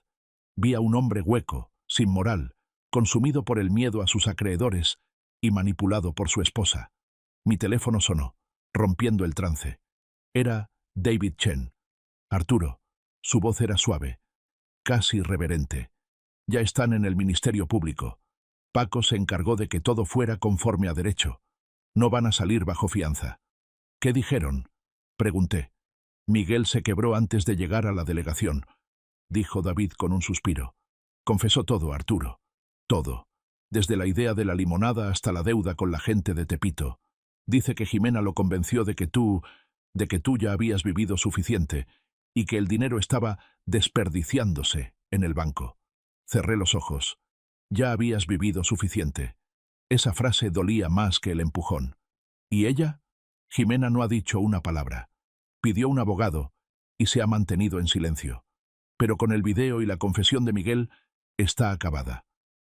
Vi a un hombre hueco, sin moral, consumido por el miedo a sus acreedores y manipulado por su esposa. Mi teléfono sonó, rompiendo el trance. Era David Chen. Arturo. Su voz era suave, casi reverente. Ya están en el Ministerio Público. Paco se encargó de que todo fuera conforme a derecho. No van a salir bajo fianza. ¿Qué dijeron?, pregunté. Miguel se quebró antes de llegar a la delegación, dijo David con un suspiro. Confesó todo, Arturo. Todo. Desde la idea de la limonada hasta la deuda con la gente de Tepito. Dice que Jimena lo convenció de que tú ya habías vivido suficiente y que el dinero estaba desperdiciándose en el banco. Cerré los ojos. Ya habías vivido suficiente. Esa frase dolía más que el empujón. ¿Y ella? Jimena no ha dicho una palabra. Pidió un abogado y se ha mantenido en silencio. Pero con el video y la confesión de Miguel, está acabada.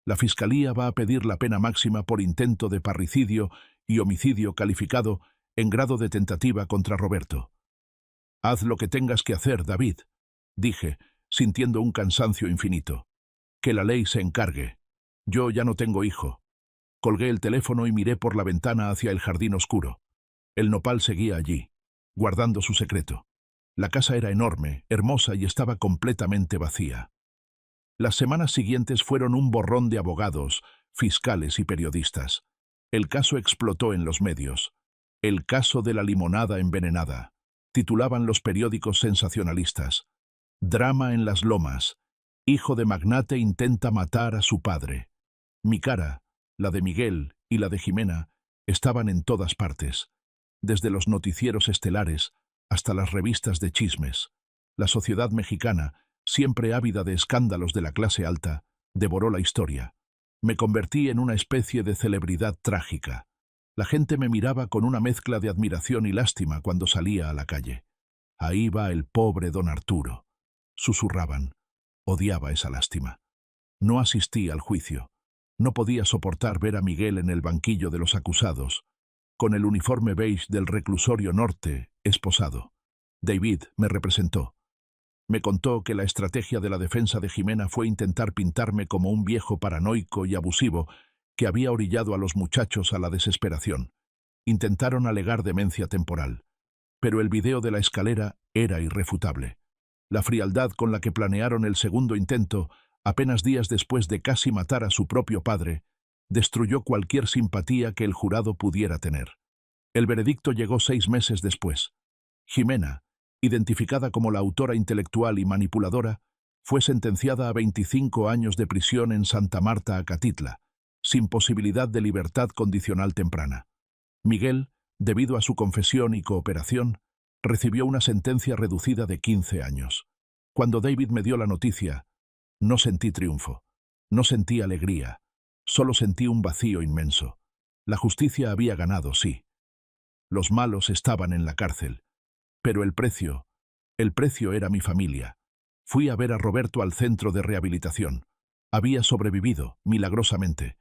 La Fiscalía va a pedir la pena máxima por intento de parricidio y homicidio calificado en grado de tentativa contra Roberto. Haz lo que tengas que hacer, David, dije, sintiendo un cansancio infinito. Que la ley se encargue. Yo ya no tengo hijo. Colgué el teléfono y miré por la ventana hacia el jardín oscuro. El nopal seguía allí, guardando su secreto. La casa era enorme, hermosa y estaba completamente vacía. Las semanas siguientes fueron un borrón de abogados, fiscales y periodistas. El caso explotó en los medios. El caso de la limonada envenenada, titulaban los periódicos sensacionalistas. Drama en las Lomas. Hijo de magnate intenta matar a su padre. Mi cara, la de Miguel y la de Jimena, estaban en todas partes, desde los noticieros estelares hasta las revistas de chismes. La sociedad mexicana, siempre ávida de escándalos de la clase alta, devoró la historia. Me convertí en una especie de celebridad trágica. La gente me miraba con una mezcla de admiración y lástima cuando salía a la calle. Ahí va el pobre don Arturo. Susurraban. Odiaba esa lástima. No asistí al juicio. No podía soportar ver a Miguel en el banquillo de los acusados, con el uniforme beige del reclusorio norte, esposado. David me representó. Me contó que la estrategia de la defensa de Jimena fue intentar pintarme como un viejo paranoico y abusivo que había orillado a los muchachos a la desesperación. Intentaron alegar demencia temporal. Pero el video de la escalera era irrefutable. La frialdad con la que planearon el segundo intento, apenas días después de casi matar a su propio padre, destruyó cualquier simpatía que el jurado pudiera tener. El veredicto llegó 6 meses después. Jimena, identificada como la autora intelectual y manipuladora, fue sentenciada a 25 años de prisión en Santa Marta, Acatitla, sin posibilidad de libertad condicional temprana. Miguel, debido a su confesión y cooperación, recibió una sentencia reducida de 15 años. Cuando David me dio la noticia, no sentí triunfo, no sentí alegría, solo sentí un vacío inmenso. La justicia había ganado, sí. Los malos estaban en la cárcel. Pero el precio era mi familia. Fui a ver a Roberto al centro de rehabilitación. Había sobrevivido, milagrosamente,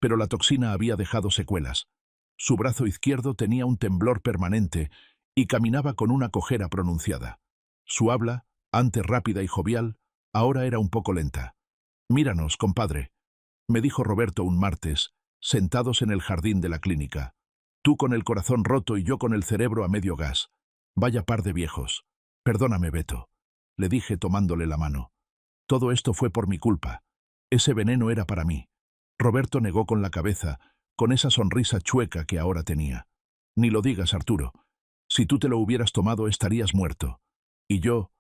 pero la toxina había dejado secuelas. Su brazo izquierdo tenía un temblor permanente y caminaba con una cojera pronunciada. Su habla, antes rápida y jovial, ahora era un poco lenta. «Míranos, compadre», me dijo Roberto un martes, sentados en el jardín de la clínica. «Tú con el corazón roto y yo con el cerebro a medio gas. Vaya par de viejos. Perdóname, Beto», le dije tomándole la mano. «Todo esto fue por mi culpa. Ese veneno era para mí. Roberto negó con la cabeza, con esa sonrisa chueca que ahora tenía. Ni lo digas, Arturo. Si tú te lo hubieras tomado, estarías muerto. Y yo,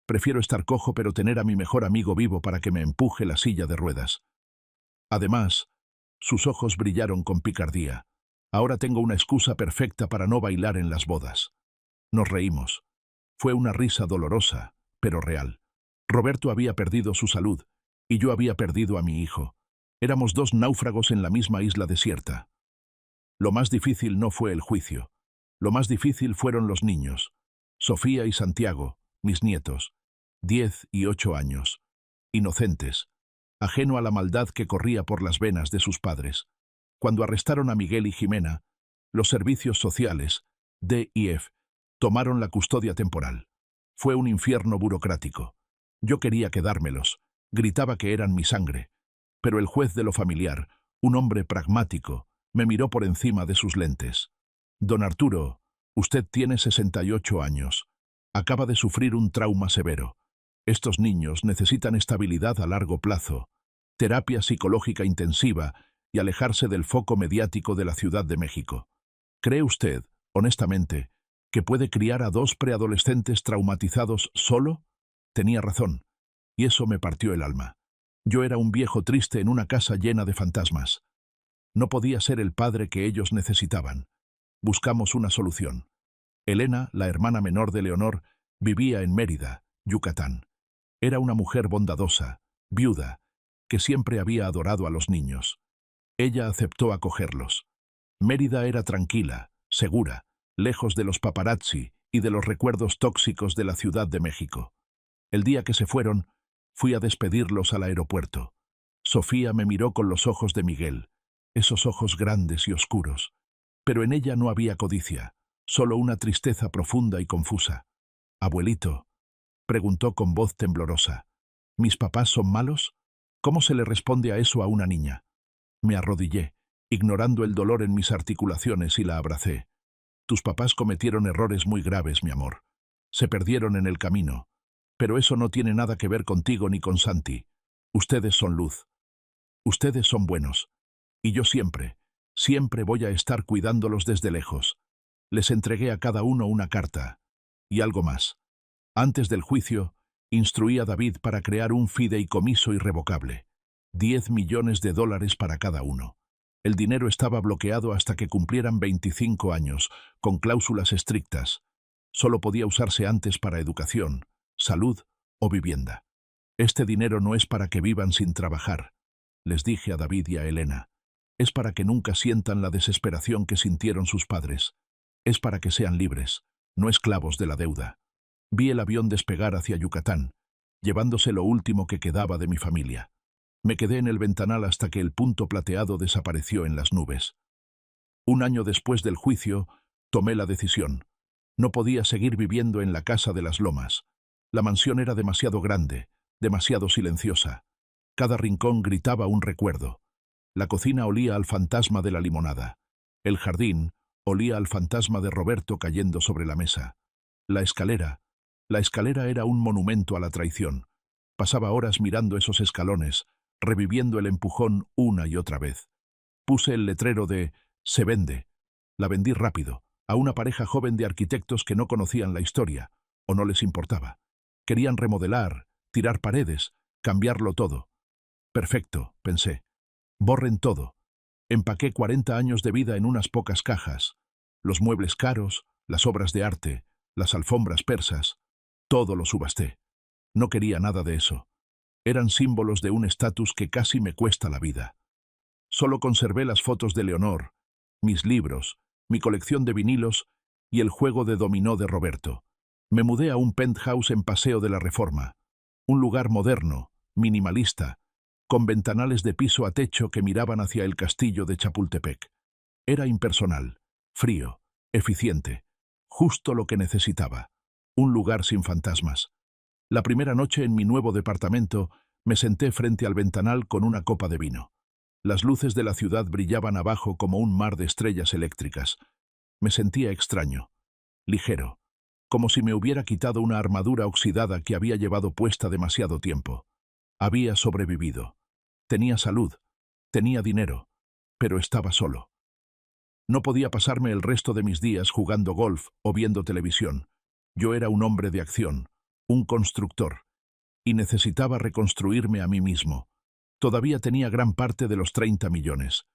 prefiero estar cojo pero tener a mi mejor amigo vivo para que me empuje la silla de ruedas. Además, sus ojos brillaron con picardía. Ahora tengo una excusa perfecta para no bailar en las bodas. Nos reímos. Fue una risa dolorosa, pero real. Roberto había perdido su salud, y yo había perdido a mi hijo. Éramos dos náufragos en la misma isla desierta. Lo más difícil no fue el juicio. Lo más difícil fueron los niños. Sofía y Santiago, mis nietos, 10 y 8 años, inocentes, ajeno a la maldad que corría por las venas de sus padres. Cuando arrestaron a Miguel y Jimena, los servicios sociales, D&F, tomaron la custodia temporal. Fue un infierno burocrático. Yo quería quedármelos, gritaba que eran mi sangre, pero el juez de lo familiar, un hombre pragmático, me miró por encima de sus lentes. Don Arturo, usted tiene 68 años. Acaba de sufrir un trauma severo. Estos niños necesitan estabilidad a largo plazo, terapia psicológica intensiva y alejarse del foco mediático de la Ciudad de México. ¿Cree usted, honestamente, que puede criar a dos preadolescentes traumatizados solo? Tenía razón, y eso me partió el alma. Yo era un viejo triste en una casa llena de fantasmas. No podía ser el padre que ellos necesitaban. Buscamos una solución. Elena, la hermana menor de Leonor, vivía en Mérida, Yucatán. Era una mujer bondadosa, viuda, que siempre había adorado a los niños. Ella aceptó acogerlos. Mérida era tranquila, segura, lejos de los paparazzi y de los recuerdos tóxicos de la Ciudad de México. El día que se fueron, fui a despedirlos al aeropuerto. Sofía me miró con los ojos de Miguel, esos ojos grandes y oscuros. Pero en ella no había codicia, solo una tristeza profunda y confusa. «Abuelito», preguntó con voz temblorosa, «¿mis papás son malos? ¿Cómo se le responde a eso a una niña?» Me arrodillé, ignorando el dolor en mis articulaciones, y la abracé. «Tus papás cometieron errores muy graves, mi amor. Se perdieron en el camino. Pero eso no tiene nada que ver contigo ni con Santi. Ustedes son luz. Ustedes son buenos. Y yo siempre voy a estar cuidándolos desde lejos». Les entregué a cada uno una carta. Y algo más. Antes del juicio, instruí a David para crear un fideicomiso irrevocable. $10 millones para cada uno. El dinero estaba bloqueado hasta que cumplieran 25 años, con cláusulas estrictas. Solo podía usarse antes para educación, salud o vivienda. Este dinero no es para que vivan sin trabajar, les dije a David y a Elena. Es para que nunca sientan la desesperación que sintieron sus padres. Es para que sean libres, no esclavos de la deuda. Vi el avión despegar hacia Yucatán, llevándose lo último que quedaba de mi familia. Me quedé en el ventanal hasta que el punto plateado desapareció en las nubes. Un año después del juicio, tomé la decisión. No podía seguir viviendo en la casa de las Lomas. La mansión era demasiado grande, demasiado silenciosa. Cada rincón gritaba un recuerdo. La cocina olía al fantasma de la limonada. El jardín olía al fantasma de Roberto cayendo sobre la mesa. La escalera era un monumento a la traición. Pasaba horas mirando esos escalones, reviviendo el empujón una y otra vez. Puse el letrero de «Se vende». La vendí rápido, a una pareja joven de arquitectos que no conocían la historia, o no les importaba. Querían remodelar, tirar paredes, cambiarlo todo. Perfecto, pensé. Borren todo. Empaqué 40 años de vida en unas pocas cajas. Los muebles caros, las obras de arte, las alfombras persas. Todo lo subasté. No quería nada de eso. Eran símbolos de un estatus que casi me cuesta la vida. Solo conservé las fotos de Leonor, mis libros, mi colección de vinilos y el juego de dominó de Roberto. Me mudé a un penthouse en Paseo de la Reforma, un lugar moderno, minimalista, con ventanales de piso a techo que miraban hacia el castillo de Chapultepec. Era impersonal, frío, eficiente, justo lo que necesitaba. Un lugar sin fantasmas. La primera noche en mi nuevo departamento me senté frente al ventanal con una copa de vino. Las luces de la ciudad brillaban abajo como un mar de estrellas eléctricas. Me sentía extraño, ligero, como si me hubiera quitado una armadura oxidada que había llevado puesta demasiado tiempo. Había sobrevivido. Tenía salud, tenía dinero, pero estaba solo. No podía pasarme el resto de mis días jugando golf o viendo televisión. Yo era un hombre de acción, un constructor, y necesitaba reconstruirme a mí mismo. Todavía tenía gran parte de los 30 millones.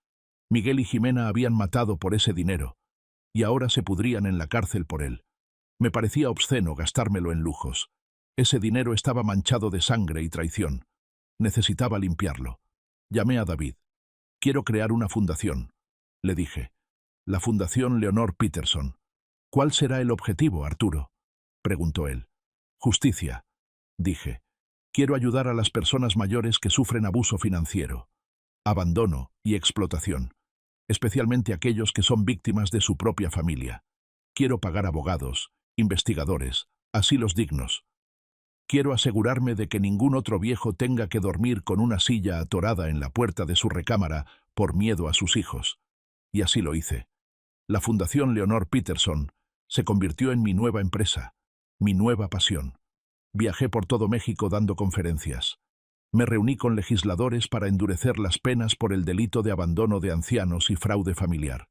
Miguel y Jimena habían matado por ese dinero, y ahora se pudrían en la cárcel por él. Me parecía obsceno gastármelo en lujos. Ese dinero estaba manchado de sangre y traición. Necesitaba limpiarlo. Llamé a David. Quiero crear una fundación, le dije. La Fundación Leonor Peterson. ¿Cuál será el objetivo, Arturo?, preguntó él. Justicia, dije. Quiero ayudar a las personas mayores que sufren abuso financiero, abandono y explotación, especialmente aquellos que son víctimas de su propia familia. Quiero pagar abogados, investigadores, asilos dignos. Quiero asegurarme de que ningún otro viejo tenga que dormir con una silla atorada en la puerta de su recámara por miedo a sus hijos. Y así lo hice. La Fundación Leonor Peterson se convirtió en mi nueva empresa, mi nueva pasión. Viajé por todo México dando conferencias. Me reuní con legisladores para endurecer las penas por el delito de abandono de ancianos y fraude familiar.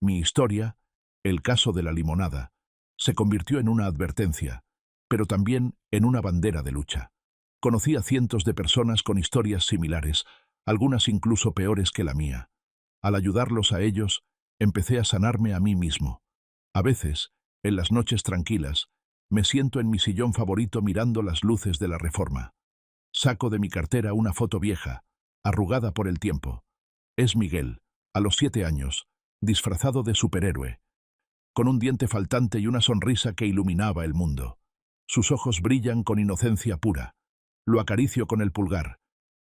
Mi historia, el caso de la limonada, se convirtió en una advertencia, pero también en una bandera de lucha. Conocí a cientos de personas con historias similares, algunas incluso peores que la mía. Al ayudarlos a ellos, empecé a sanarme a mí mismo. A veces, en las noches tranquilas, me siento en mi sillón favorito mirando las luces de la Reforma. Saco de mi cartera una foto vieja, arrugada por el tiempo. Es Miguel, a los 7 años, disfrazado de superhéroe, con un diente faltante y una sonrisa que iluminaba el mundo. Sus ojos brillan con inocencia pura. Lo acaricio con el pulgar.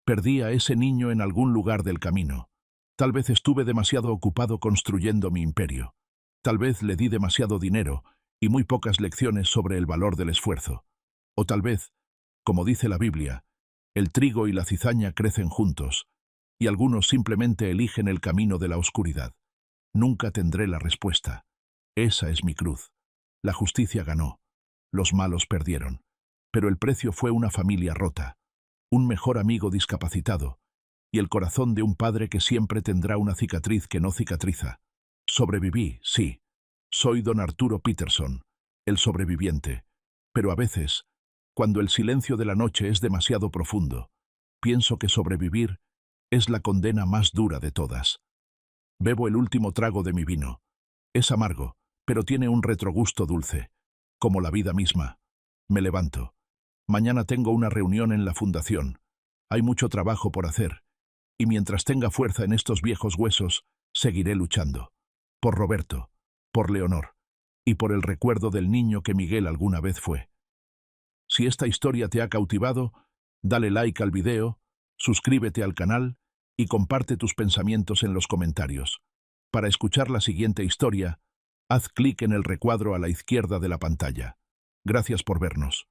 Perdí a ese niño en algún lugar del camino. Tal vez estuve demasiado ocupado construyendo mi imperio. Tal vez le di demasiado dinero y muy pocas lecciones sobre el valor del esfuerzo. O tal vez, como dice la Biblia, el trigo y la cizaña crecen juntos, y algunos simplemente eligen el camino de la oscuridad. Nunca tendré la respuesta. Esa es mi cruz. La justicia ganó. Los malos perdieron. Pero el precio fue una familia rota, un mejor amigo discapacitado, y el corazón de un padre que siempre tendrá una cicatriz que no cicatriza. Sobreviví, sí. Soy don Arturo Peterson, el sobreviviente. Pero a veces, cuando el silencio de la noche es demasiado profundo, pienso que sobrevivir es la condena más dura de todas. Bebo el último trago de mi vino. Es amargo, pero tiene un retrogusto dulce, como la vida misma. Me levanto. Mañana tengo una reunión en la fundación. Hay mucho trabajo por hacer, y mientras tenga fuerza en estos viejos huesos, seguiré luchando. Por Roberto, por Leonor, y por el recuerdo del niño que Miguel alguna vez fue. Si esta historia te ha cautivado, dale like al video, suscríbete al canal y comparte tus pensamientos en los comentarios. Para escuchar la siguiente historia, haz clic en el recuadro a la izquierda de la pantalla. Gracias por vernos.